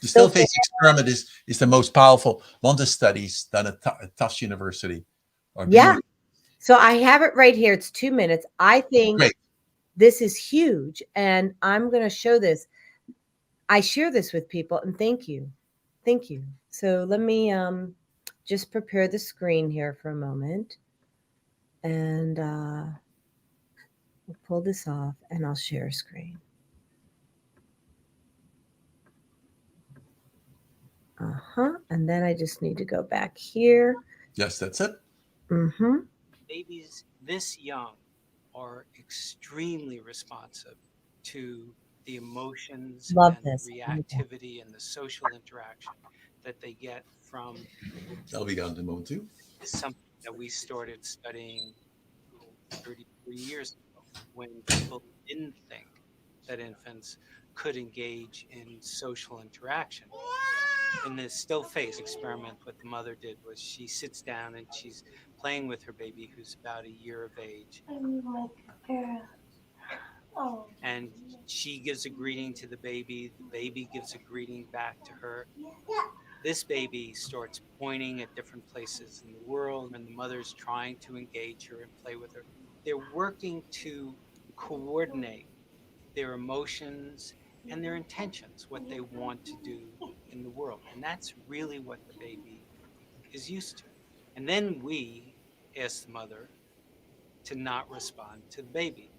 the Still still face experiment is the most powerful one of the studies done at Tufts University. Yeah. So I have it right here. It's 2 minutes. I think Great. this is huge. And I'm going to show this. I share this with people, and thank you. Thank you. So let me just prepare the screen here for a moment. And we'll pull this off, and I'll share screen. And then I just need to go back here. Yes, that's it. Babies this young are extremely responsive to the emotions Love and this. the reactivity and the social interaction that they get from. I'll be gone in a moment too. Is something that we started studying 33 years ago, when people didn't think that infants could engage in social interaction. In this still face experiment, what the mother did was she sits down and she's playing with her baby, who's about a year of age. I'm like a girl. Oh. And she gives a greeting to the baby gives a greeting back to her. This baby starts pointing at different places in the world, and the mother's trying to engage her and play with her. They're working to coordinate their emotions and their intentions, what they want to do in the world. And that's really what the baby is used to. And then we ask the mother to not respond to the baby.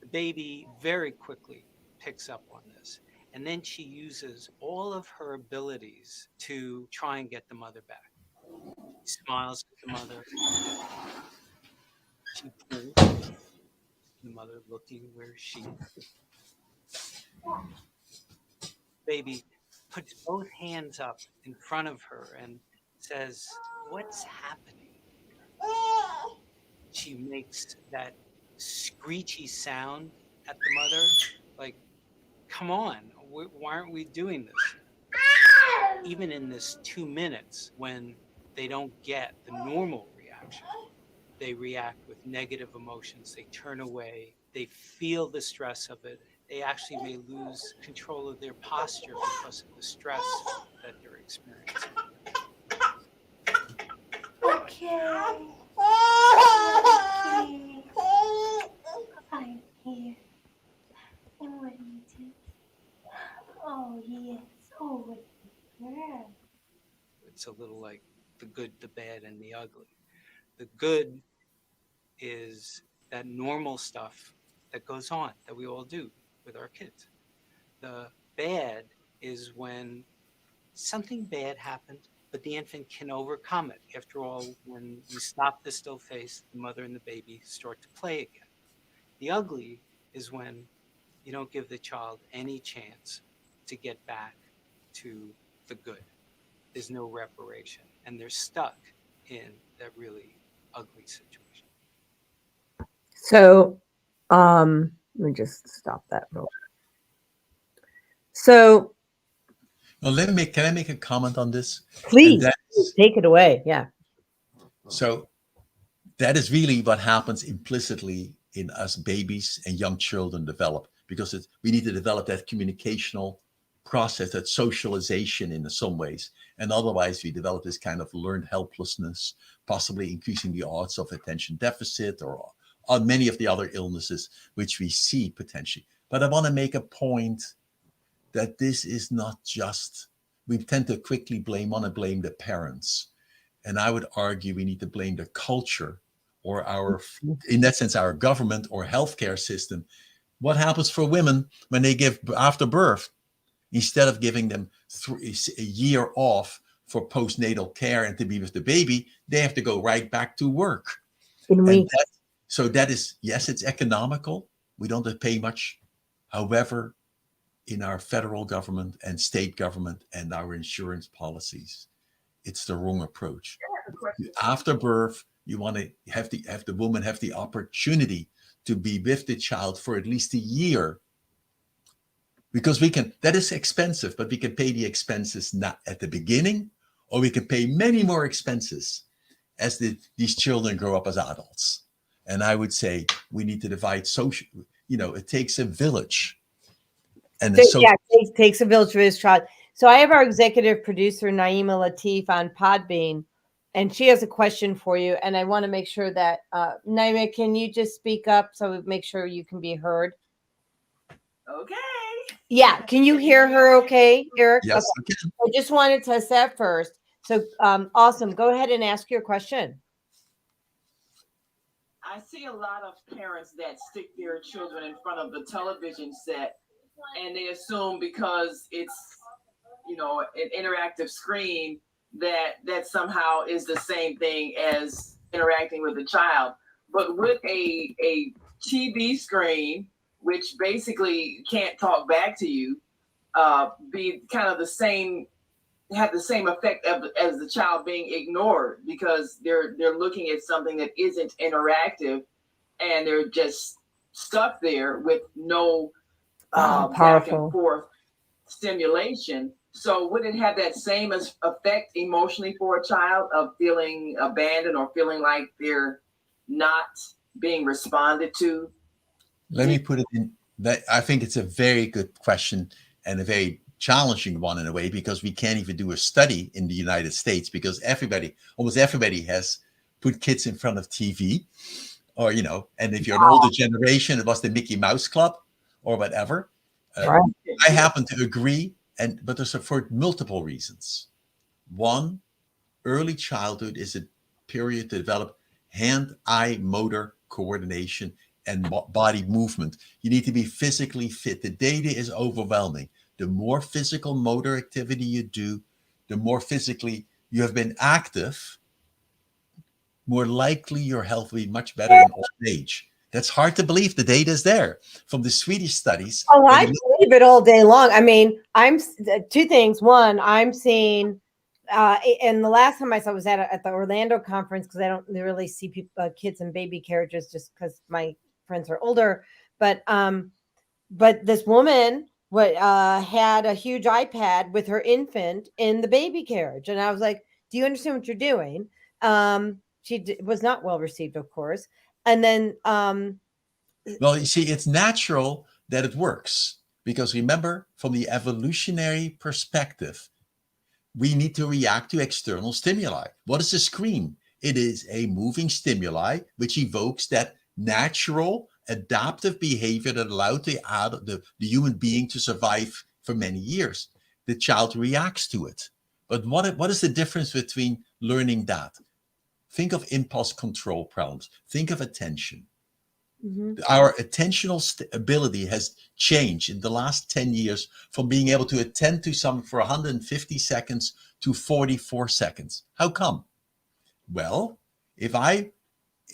The baby very quickly picks up on this. And then she uses all of her abilities to try and get the mother back. She smiles at the mother. She pulls the mother, looking where she is. Baby puts both hands up in front of her and says, "What's happening?" She makes that screechy sound at the mother, like, "Come on, why aren't we doing this?" Even in this 2 minutes, when they don't get the normal reaction, they react with negative emotions. They turn away. They feel the stress of it. They actually may lose control of their posture because of the stress that they're experiencing. Okay. I'm here. And what do you do? Oh, yes. Oh, what a girl. It's a little like the good, the bad, and the ugly. The good is that normal stuff that goes on, that we all do with our kids. The bad is when something bad happened, but the infant can overcome it. After all, when you stop the still face, the mother and the baby start to play again. The ugly is when you don't give the child any chance to get back to the good. There's no reparation, and they're stuck in that really ugly situation. So let me just stop that real quick. So Well, can I make a comment on this? please take it away. Yeah. So that is really what happens implicitly in us babies and young children develop, because we need to develop that communicational process, that socialization in some ways. And otherwise we develop this kind of learned helplessness, possibly increasing the odds of attention deficit or on many of the other illnesses which we see potentially. But I want to make a point that this is not just, we tend to quickly want to blame the parents. And I would argue we need to blame the culture, or in that sense, our government or healthcare system. What happens for women when they give after birth? Instead of giving them a year off for postnatal care and to be with the baby, they have to go right back to work. So that is, yes, it's economical. We don't have to pay much. However, in our federal government and state government and our insurance policies, it's the wrong approach. After birth, you want to have the woman have the opportunity to be with the child for at least a year, because that is expensive, but we can pay the expenses not at the beginning, or we can pay many more expenses as these children grow up as adults. And I would say we need to divide social, it takes a village. And it takes a village for this child. So I have our executive producer, Naima Latif, on Podbean, and she has a question for you. And I want to make sure that, Naima, can you just speak up so we make sure you can be heard? Okay. Yeah. Can you hear her okay, Eric? Yes, okay. I just wanted to say that first. So awesome. Go ahead and ask your question. I see a lot of parents that stick their children in front of the television set, and they assume because it's, an interactive screen that somehow is the same thing as interacting with a child. But with a TV screen, which basically can't talk back to you, be kind of have the same effect as the child being ignored, because they're looking at something that isn't interactive, and they're just stuck there with no back and forth stimulation. So would it have that same effect emotionally for a child of feeling abandoned or feeling like they're not being responded to? Let me put it in that. I think it's a very good question and a very challenging one in a way, because we can't even do a study in the United States, because almost everybody has put kids in front of TV, or, and if you're an older generation, it was the Mickey Mouse Club or whatever. Right. I happen to agree, but there's for multiple reasons. One, early childhood is a period to develop hand-eye motor coordination and body movement. You need to be physically fit. The data is overwhelming. The more physical motor activity you do, the more physically you have been active, more likely your health will be much better in old age. That's hard to believe. The data is there from the Swedish studies. Oh, I believe it all day long. I mean, I'm two things. One, I'm seeing, and the last time I saw was at the Orlando conference, because I don't really see people, kids in baby carriages, just because my friends are older. But this woman had a huge iPad with her infant in the baby carriage, and I was like, "Do you understand what you're doing?" She was not well received, of course. And then, well, you see, it's natural that it works, because remember, from the evolutionary perspective, we need to react to external stimuli. What is a screen? It is a moving stimuli which evokes that natural adaptive behavior that allowed the human being to survive for many years. The child reacts to it. But what is the difference between learning that? Think of impulse control problems. Think of attention. Mm-hmm. Our attentional ability has changed in the last 10 years from being able to attend to something for 150 seconds to 44 seconds. How come? Well, if I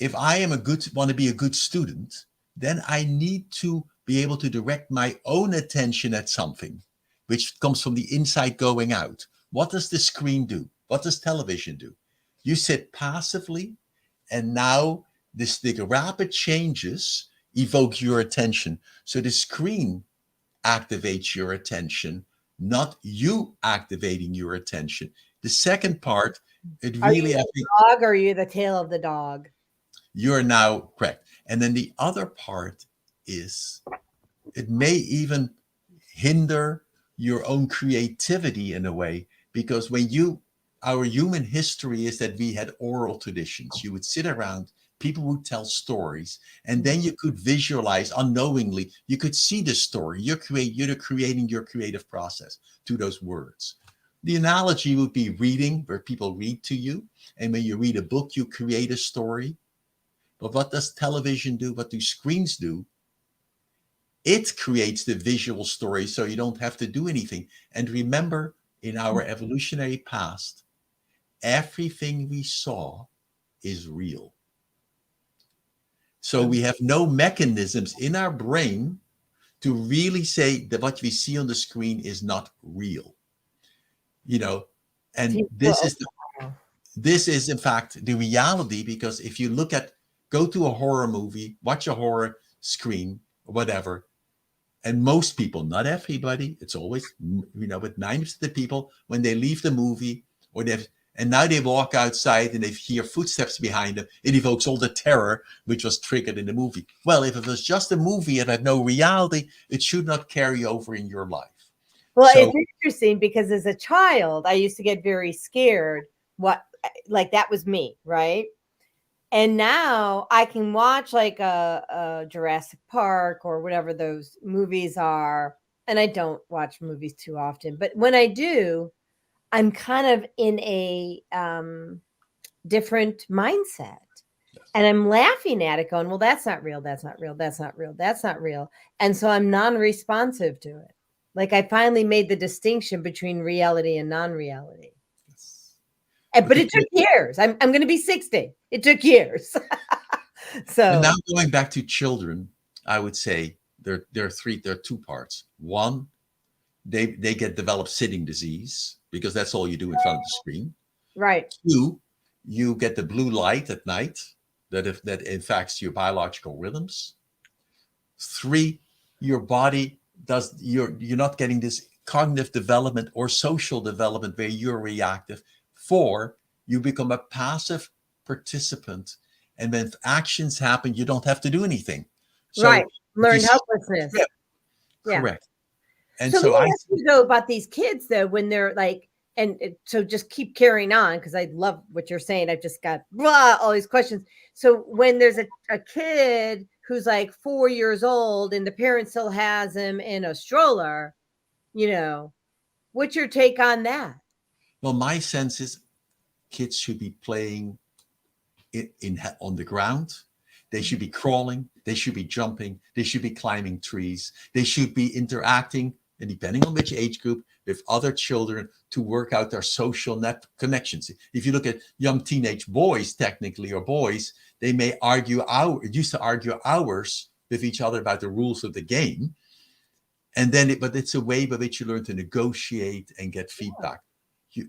want to be a good student, then I need to be able to direct my own attention at something, which comes from the inside going out. What does the screen do? What does television do? You sit passively, and now the rapid changes evoke your attention. So the screen activates your attention, not you activating your attention. The second part, are you the dog, or are you the tail of the dog? You're now correct. And then the other part is it may even hinder your own creativity in a way, because our human history is that we had oral traditions. You would sit around, people would tell stories, and then you could visualize unknowingly. You could see the story. You're creating your creative process through those words. The analogy would be reading, where people read to you. And when you read a book, you create a story. But what does television do? What do screens do? It creates the visual story, so you don't have to do anything. And remember, in our evolutionary past, everything we saw is real. So we have no mechanisms in our brain to really say that what we see on the screen is not real. And this is in fact the reality, because if you look at go to a horror movie, watch a horror screen or whatever. And most people, not everybody, it's always, but 90% of the people, when they leave the movie and now they walk outside and they hear footsteps behind them, it evokes all the terror which was triggered in the movie. Well, if it was just a movie and had no reality, it should not carry over in your life. Well, it's interesting because as a child, I used to get very scared. Like that was me, right? And now I can watch like a Jurassic Park or whatever those movies are. And I don't watch movies too often, but when I do, I'm kind of in a different mindset. And I'm laughing at it going, well, that's not real. That's not real. That's not real. That's not real. And so I'm non-responsive to it. Like I finally made the distinction between reality and non-reality. But it took years. I'm going to be 60. It took years. So and now going back to children, I would say there are two parts. One, they develop sitting disease because that's all you do in front of the screen. Right. Two, you get the blue light at night that affects your biological rhythms. Three, your body you're not getting this cognitive development or social development where you're reactive. 4, you become a passive participant, and when actions happen, you don't have to do anything. So right. Learned helplessness. Yeah. Correct. And so let me ask you though about these kids though, when they're like, so just keep carrying on because I love what you're saying. I've just got all these questions. So when there's a kid who's like 4 years old and the parent still has him in a stroller, what's your take on that? Well, my sense is kids should be playing on the ground. They should be crawling. They should be jumping. They should be climbing trees. They should be interacting, and depending on which age group, with other children to work out their social net connections. If you look at young teenage boys, technically, or boys, they may used to argue hours with each other about the rules of the game. And then, but it's a way by which you learn to negotiate and get feedback.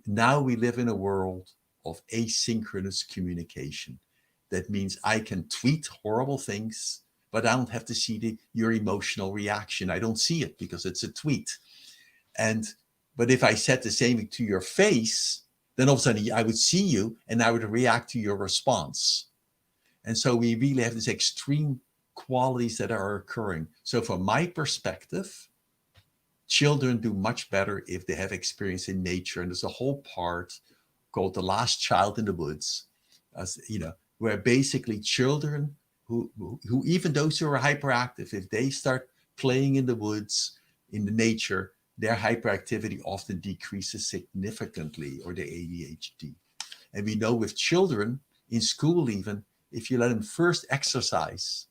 Now we live in a world of asynchronous communication. That means I can tweet horrible things, but I don't have to see your emotional reaction. I don't see it because it's a tweet. But if I said the same to your face, then all of a sudden I would see you and I would react to your response. And so we really have these extreme qualities that are occurring. So from my perspective, children do much better if they have experience in nature. And there's a whole part called The Last Child in the Woods, where basically children who even those who are hyperactive, if they start playing in the woods, in the nature, their hyperactivity often decreases significantly, or their ADHD. And we know with children in school, even if you let them first exercise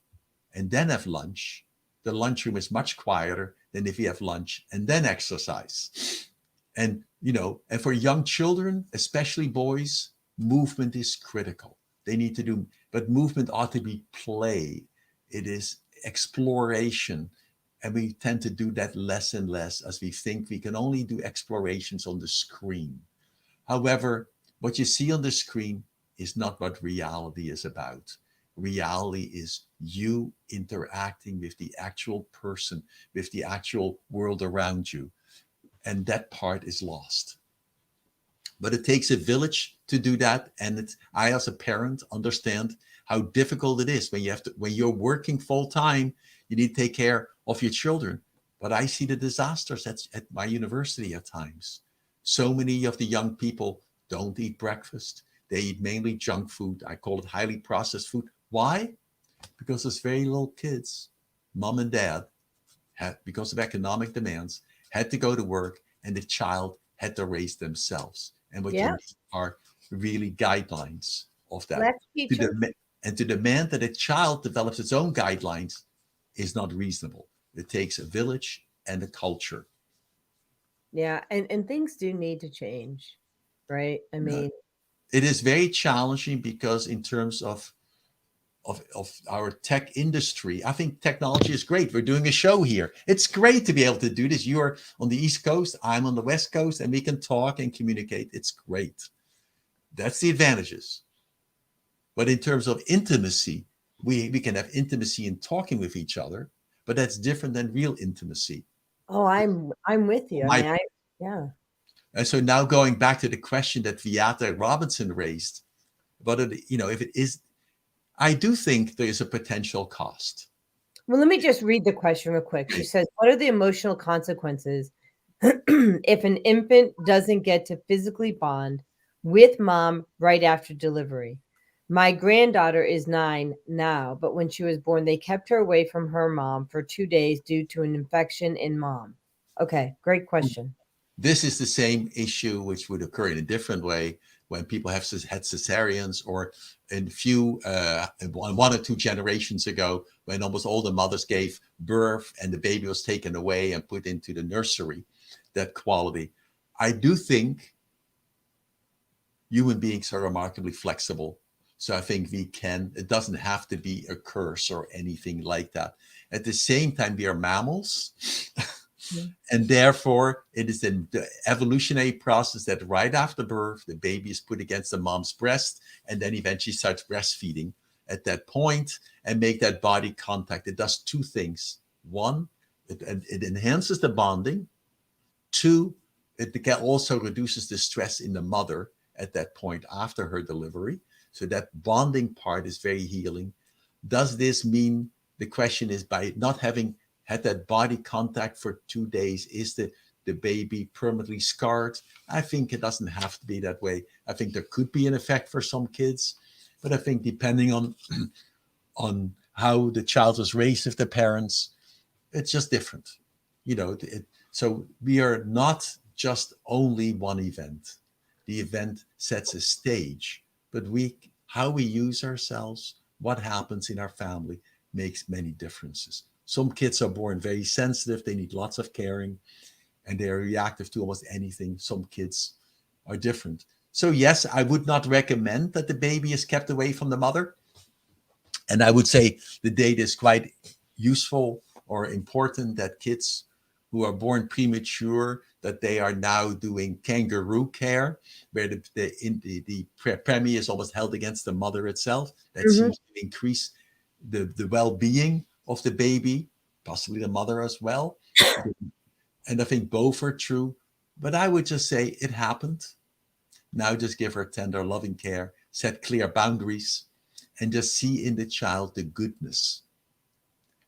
and then have lunch, the lunchroom is much quieter than if you have lunch and then exercise. And, and for young children, especially boys, movement is critical. They need to do, but movement ought to be play. It is exploration. And we tend to do that less and less as we think we can only do explorations on the screen. However, what you see on the screen is not what reality is about. Reality is you interacting with the actual person, with the actual world around you. And that part is lost. But it takes a village to do that. And I, as a parent, understand how difficult it is when you're working full time, you need to take care of your children. But I see the disasters at my university at times. So many of the young people don't eat breakfast. They eat mainly junk food. I call it highly processed food. Why? Because there's very little kids. Mom and dad, because of economic demands, had to go to work, and the child had to raise themselves. And what you need are really guidelines of that. To demand that a child develops its own guidelines is not reasonable. It takes a village and a culture. Yeah, and things do need to change, right? I mean, it is very challenging because in terms of our tech industry, I think technology is great. We're doing a show here. It's great to be able to do this. You are on the East Coast, I'm on the West Coast, and we can talk and communicate. It's great. That's the advantages. But in terms of intimacy, we can have intimacy in talking with each other, but that's different than real intimacy. Oh, I'm with you. I mean, yeah. And so now going back to the question that Viata Robinson raised, but if it is, I do think there is a potential cost. Well, let me just read the question real quick. She says, what are the emotional consequences if an infant doesn't get to physically bond with mom right after delivery? My granddaughter is 9 now, but when she was born, they kept her away from her mom for 2 days due to an infection in mom. Okay, great question. This is the same issue which would occur in a different way when people had cesareans, or in one or two generations ago, when almost all the mothers gave birth and the baby was taken away and put into the nursery. That quality. I do think human beings are remarkably flexible. So I think it doesn't have to be a curse or anything like that. At the same time, we are mammals. And therefore, it is the evolutionary process that right after birth, the baby is put against the mom's breast and then eventually starts breastfeeding at that point and make that body contact. It does two things. One, it enhances the bonding. Two, it also reduces the stress in the mother at that point after her delivery. So that bonding part is very healing. Does this mean, the question is, by not having had that body contact for 2 days, is the baby permanently scarred? I think it doesn't have to be that way. I think there could be an effect for some kids, but I think depending on how the child was raised with the parents, it's just different. So we are not just only one event. The event sets a stage, but how we use ourselves, what happens in our family, makes many differences. Some kids are born very sensitive. They need lots of caring and they're reactive to almost anything. Some kids are different. So yes, I would not recommend that the baby is kept away from the mother. And I would say the data is quite useful or important that kids who are born premature, that they are now doing kangaroo care, where the premie is almost held against the mother itself. That seems to increase the well-being of the baby, possibly the mother as well. And I think both are true. But I would just say it happened. Now just give her tender, loving care, set clear boundaries, and just see in the child the goodness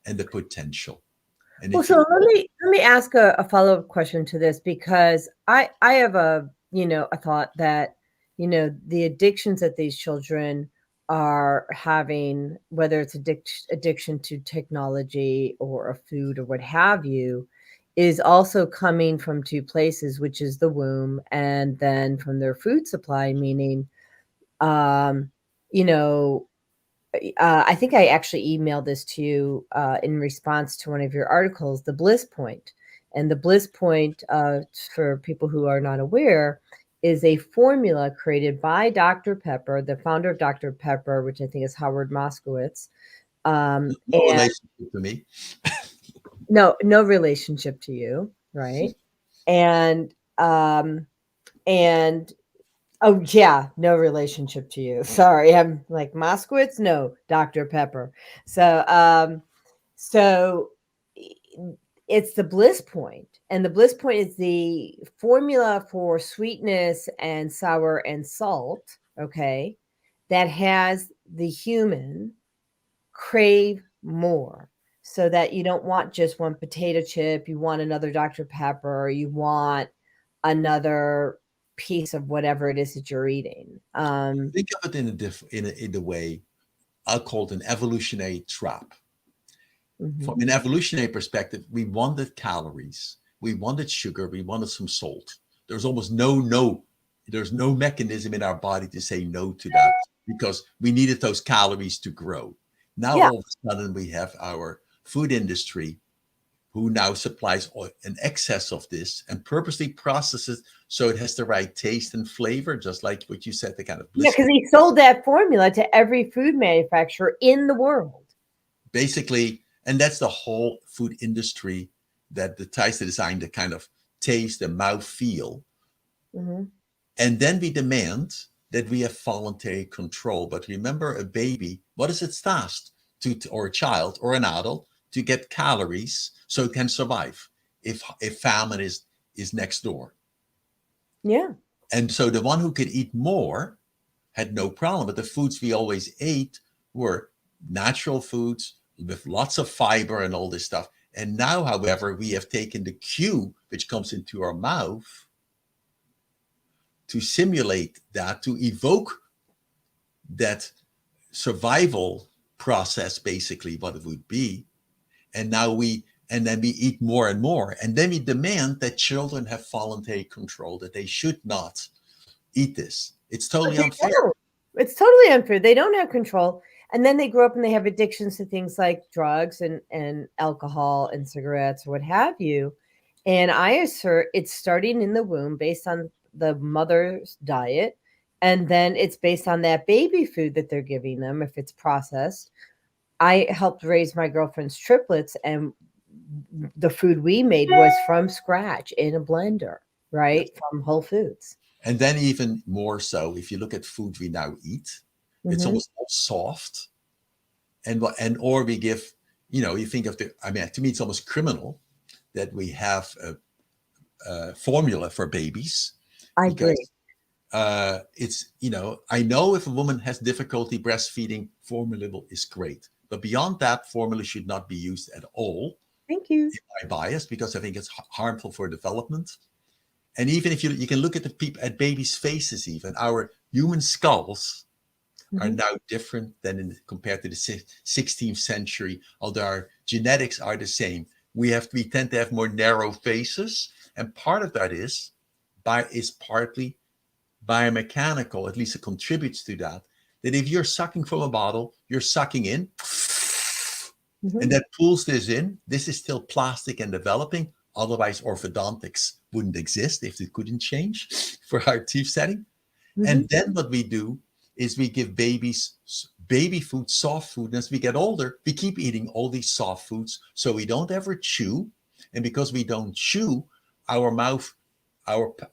and the potential. And well, so let me ask a follow-up question to this, because I have a thought that the addictions that these children are having, whether it's addiction to technology or a food or what have you, is also coming from two places, which is the womb and then from their food supply, meaning I think I actually emailed this to you in response to one of your articles, the bliss point. And the bliss point, for people who are not aware, is a formula created by Dr. Pepper, the founder of Dr. Pepper, which I think is Howard Moskowitz. No relationship to me. No relationship to you, right? And oh yeah, no relationship to you. Sorry, I'm like Moskowitz. No, Dr. Pepper. So it's the bliss point, and the bliss point is the formula for sweetness and sour and salt. Okay, that has the human crave more, so that you don't want just one potato chip. You want another Dr. Pepper. Or you want another piece of whatever it is that you're eating. Think of it in a way I'll call it an evolutionary trap. From an evolutionary perspective, we wanted calories, we wanted sugar, we wanted some salt. There's almost there's no mechanism in our body to say no to that, because we needed those calories to grow. Now all of a sudden we have our food industry who now supplies an excess of this and purposely processes so it has the right taste and flavor, just like what you said, the kind of bliss. Yeah, because he sold that formula to every food manufacturer in the world. Basically, and that's the whole food industry that tries to design the kind of taste, the mouth feel. And then we demand that we have voluntary control. But remember, a baby, what is its task? or a child or an adult to get calories so it can survive if famine is next door. Yeah. And so the one who could eat more had no problem. But the foods we always ate were natural foods with lots of fiber and all this stuff. And now, however, we have taken the cue which comes into our mouth to simulate that, to evoke that survival process, basically what it would be. And then we eat more and more. And then we demand that children have voluntary control, that they should not eat this. It's totally unfair. It's totally unfair. They don't have control. And then they grow up and they have addictions to things like drugs and alcohol and cigarettes or what have you. And I assert it's starting in the womb based on the mother's diet. And then it's based on that baby food that they're giving them if it's processed. I helped raise my girlfriend's triplets, and the food we made was from scratch in a blender, right? From Whole Foods. And then even more so, if you look at food we now eat, it's almost all soft. Or we give, you think of to me, it's almost criminal that we have a formula for babies. I agree. It's, I know if a woman has difficulty breastfeeding, formula is great. But beyond that, formula should not be used at all. Thank you. In my bias, because I think it's harmful for development. And even if you can look at at babies' faces, even our human skulls are now different than compared to the 16th century, although our genetics are the same. We tend to have more narrow faces, and part of that is partly biomechanical. At least it contributes to that. That if you're sucking from a bottle, you're sucking in, and that pulls this in. This is still plastic and developing. Otherwise, orthodontics wouldn't exist if it couldn't change for our teeth setting. And then what we do is we give babies baby food, soft food. And as we get older, we keep eating all these soft foods, so we don't ever chew. And because we don't chew, our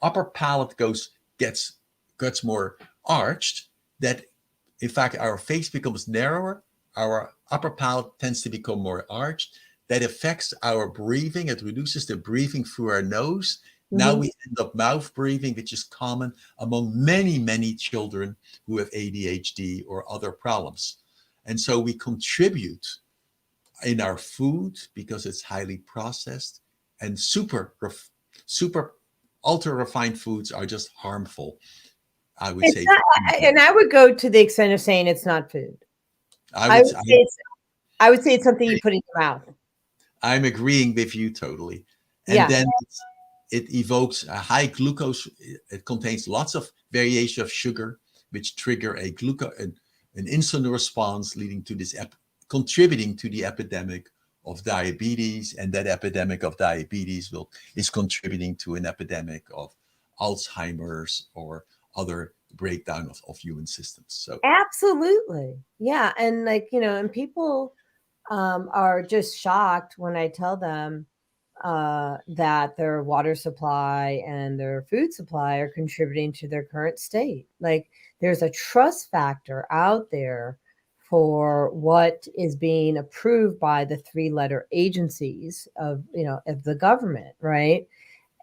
upper palate gets more arched, that in fact our face becomes narrower, our upper palate tends to become more arched. That affects our breathing. It reduces the breathing through our nose. Now we end up mouth breathing, which is common among many, many children who have ADHD or other problems. And so we contribute in our food because it's highly processed, and ultra refined foods are just harmful, I would say. And I would go to the extent of saying it's not food. I would say it's something you put in your mouth. I'm agreeing with you totally. And then it evokes a high glucose. It contains lots of variation of sugar, which trigger an insulin response, leading to this, contributing to the epidemic of diabetes. And that epidemic of diabetes is contributing to an epidemic of Alzheimer's or other breakdown of human systems. So absolutely. Yeah. And and people are just shocked when I tell them that their water supply and their food supply are contributing to their current state. Like, there's a trust factor out there for what is being approved by the 3-letter agencies of the government, right?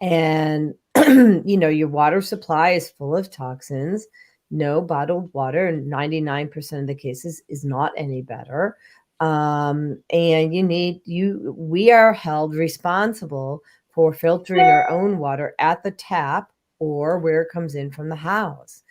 And your water supply is full of toxins. No bottled water in 99% of the cases is not any better. And we are held responsible for filtering our own water at the tap or where it comes in from the house.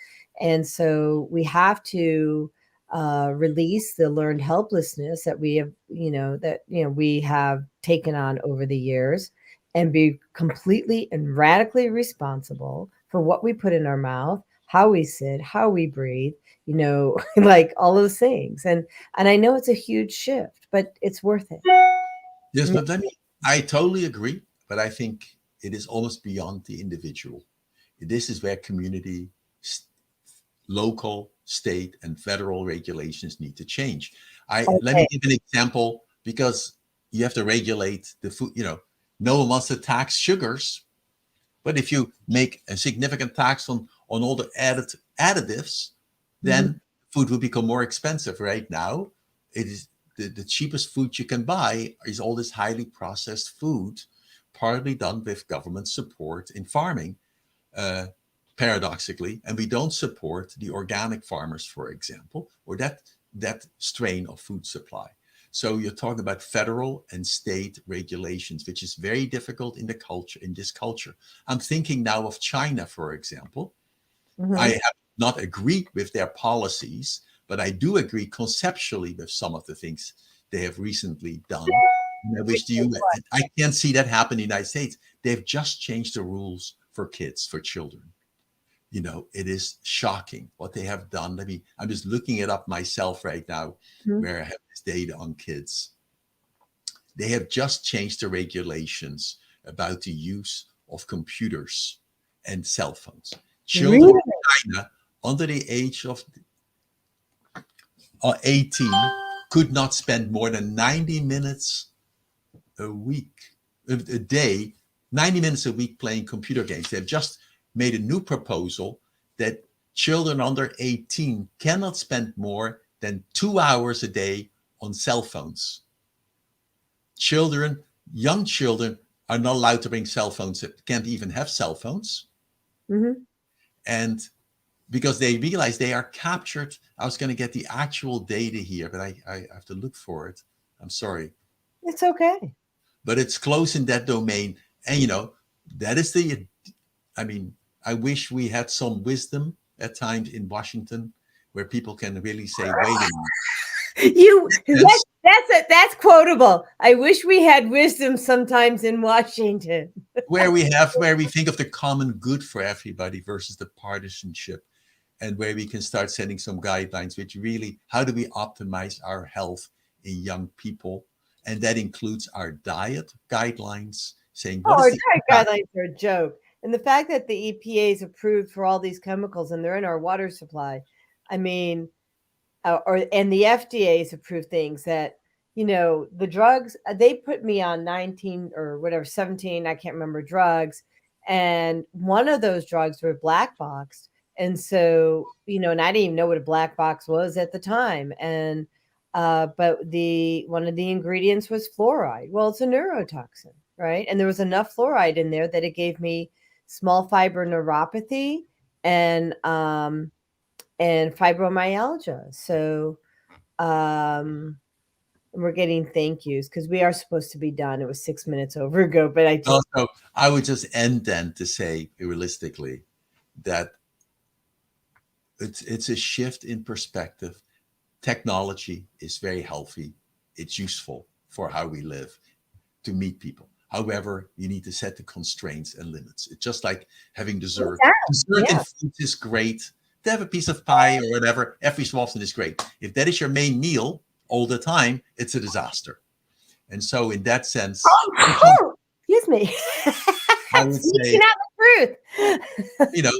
And so we have to release the learned helplessness that we have, we have taken on over the years, and be completely and radically responsible for what we put in our mouth, how we sit, how we breathe, like all those things. And I know it's a huge shift, but it's worth it. Yes, but I totally agree. But I think it is almost beyond the individual. This is where community, local, state, and federal regulations need to change. Let me give an example, because you have to regulate the food. No one wants to tax sugars, but if you make a significant tax on all the additives, then food will become more expensive. Right now, it is the cheapest food you can buy is all this highly processed food, partly done with government support in farming, paradoxically, and we don't support the organic farmers, for example, or that strain of food supply. So you're talking about federal and state regulations, which is very difficult in this culture. I'm thinking now of China, for example. I have not agreed with their policies, but I do agree conceptually with some of the things they have recently done. And I can't see that happen in the United States. They've just changed the rules for kids, for children. It is shocking what they have done. I'm just looking it up myself right now, where I have this data on kids. They have just changed the regulations about the use of computers and cell phones. Children in China under the age of 18 could not spend more than 90 minutes a day, 90 minutes a week playing computer games. They've just made a new proposal that children under 18 cannot spend more than 2 hours a day on cell phones. Young children are not allowed to bring cell phones, can't even have cell phones. And because they realize they are captured. I was going to get the actual data here, but I have to look for it. I'm sorry. It's okay. But it's close in that domain. And, that is I wish we had some wisdom at times in Washington where people can really say, wait a minute. That's quotable. I wish we had wisdom sometimes in Washington. where we think of the common good for everybody versus the partisanship, and where we can start setting some guidelines, which really, how do we optimize our health in young people? And that includes our diet guidelines, saying, our diet guidelines are a joke. And the fact that the EPA is approved for all these chemicals and they're in our water supply, and the FDA has approved things that, the drugs, they put me on 19 or whatever, 17, I can't remember, drugs. And one of those drugs were black boxed. And so, and I didn't even know what a black box was at the time. And, but one of the ingredients was fluoride. Well, it's a neurotoxin, right? And there was enough fluoride in there that it gave me small fiber neuropathy and fibromyalgia. So, we're getting thank yous because we are supposed to be done. It was 6 minutes over ago, but I would just end then to say realistically that it's a shift in perspective. Technology is very healthy. It's useful for how we live, to meet people. However, you need to set the constraints and limits. It's just like having dessert. Dessert in food is great. To have a piece of pie or whatever, every so often is great. If that is your main meal all the time, it's a disaster. And so in that sense, excuse me. I would say, out the truth.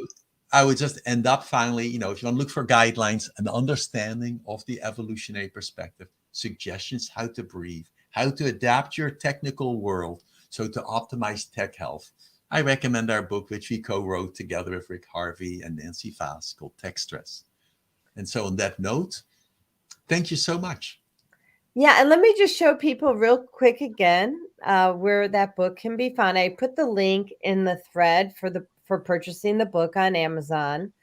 I would just end up finally, if you want to look for guidelines, an understanding of the evolutionary perspective, suggestions how to breathe, how to adapt your technical world so to optimize tech health. I recommend our book, which we co-wrote together with Rick Harvey and Nancy Fass, called Techstress. And so on that note, thank you so much. Yeah, and let me just show people real quick again where that book can be found. I put the link in the thread for purchasing the book on Amazon.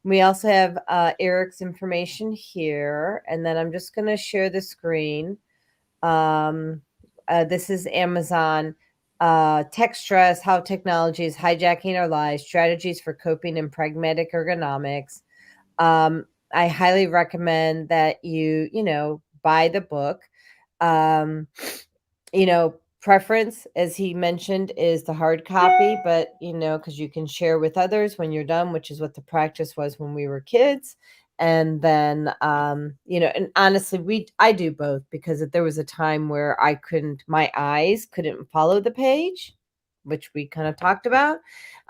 We also have Erik's information here, and then I'm just going to share the screen. This is Amazon. Techstress, How Technology is Hijacking Our Lives, Strategies for Coping in Pragmatic Ergonomics. I highly recommend that you buy the book. Preference, as he mentioned, is the hard copy, but because you can share with others when you're done, which is what the practice was when we were kids. And then, and honestly, I do both, because there was a time where my eyes couldn't follow the page, which we kind of talked about.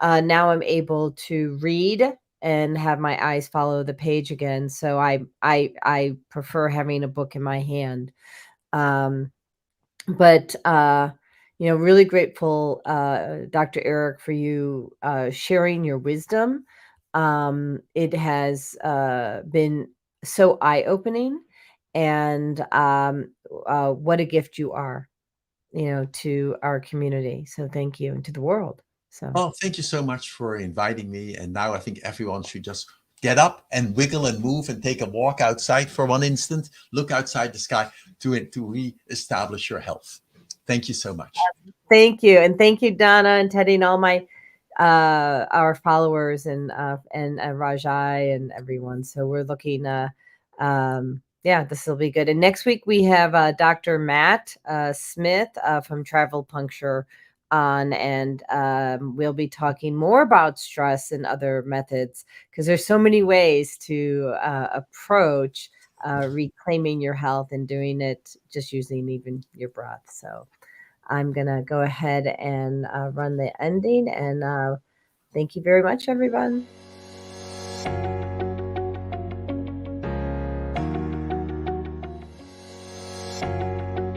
Now I'm able to read and have my eyes follow the page again. So I prefer having a book in my hand. But really grateful, Dr. Erik, for you sharing your wisdom. It has been so eye-opening, and what a gift you are, to our community. So thank you, and to the world. So Well, thank you so much for inviting me. And now I think everyone should just get up and wiggle and move and take a walk outside for one instant, look outside the sky to reestablish your health. Thank you so much. thank you, and thank you, Donna and Teddy, and all my our followers, and Rajai and everyone. So we're looking. Yeah, this will be good. And next week we have Dr. Matt Smith from Travel Puncture on, and we'll be talking more about stress and other methods, because there's so many ways to approach reclaiming your health, and doing it just using even your breath. So I'm going to go ahead and run the ending, and thank you very much, everyone.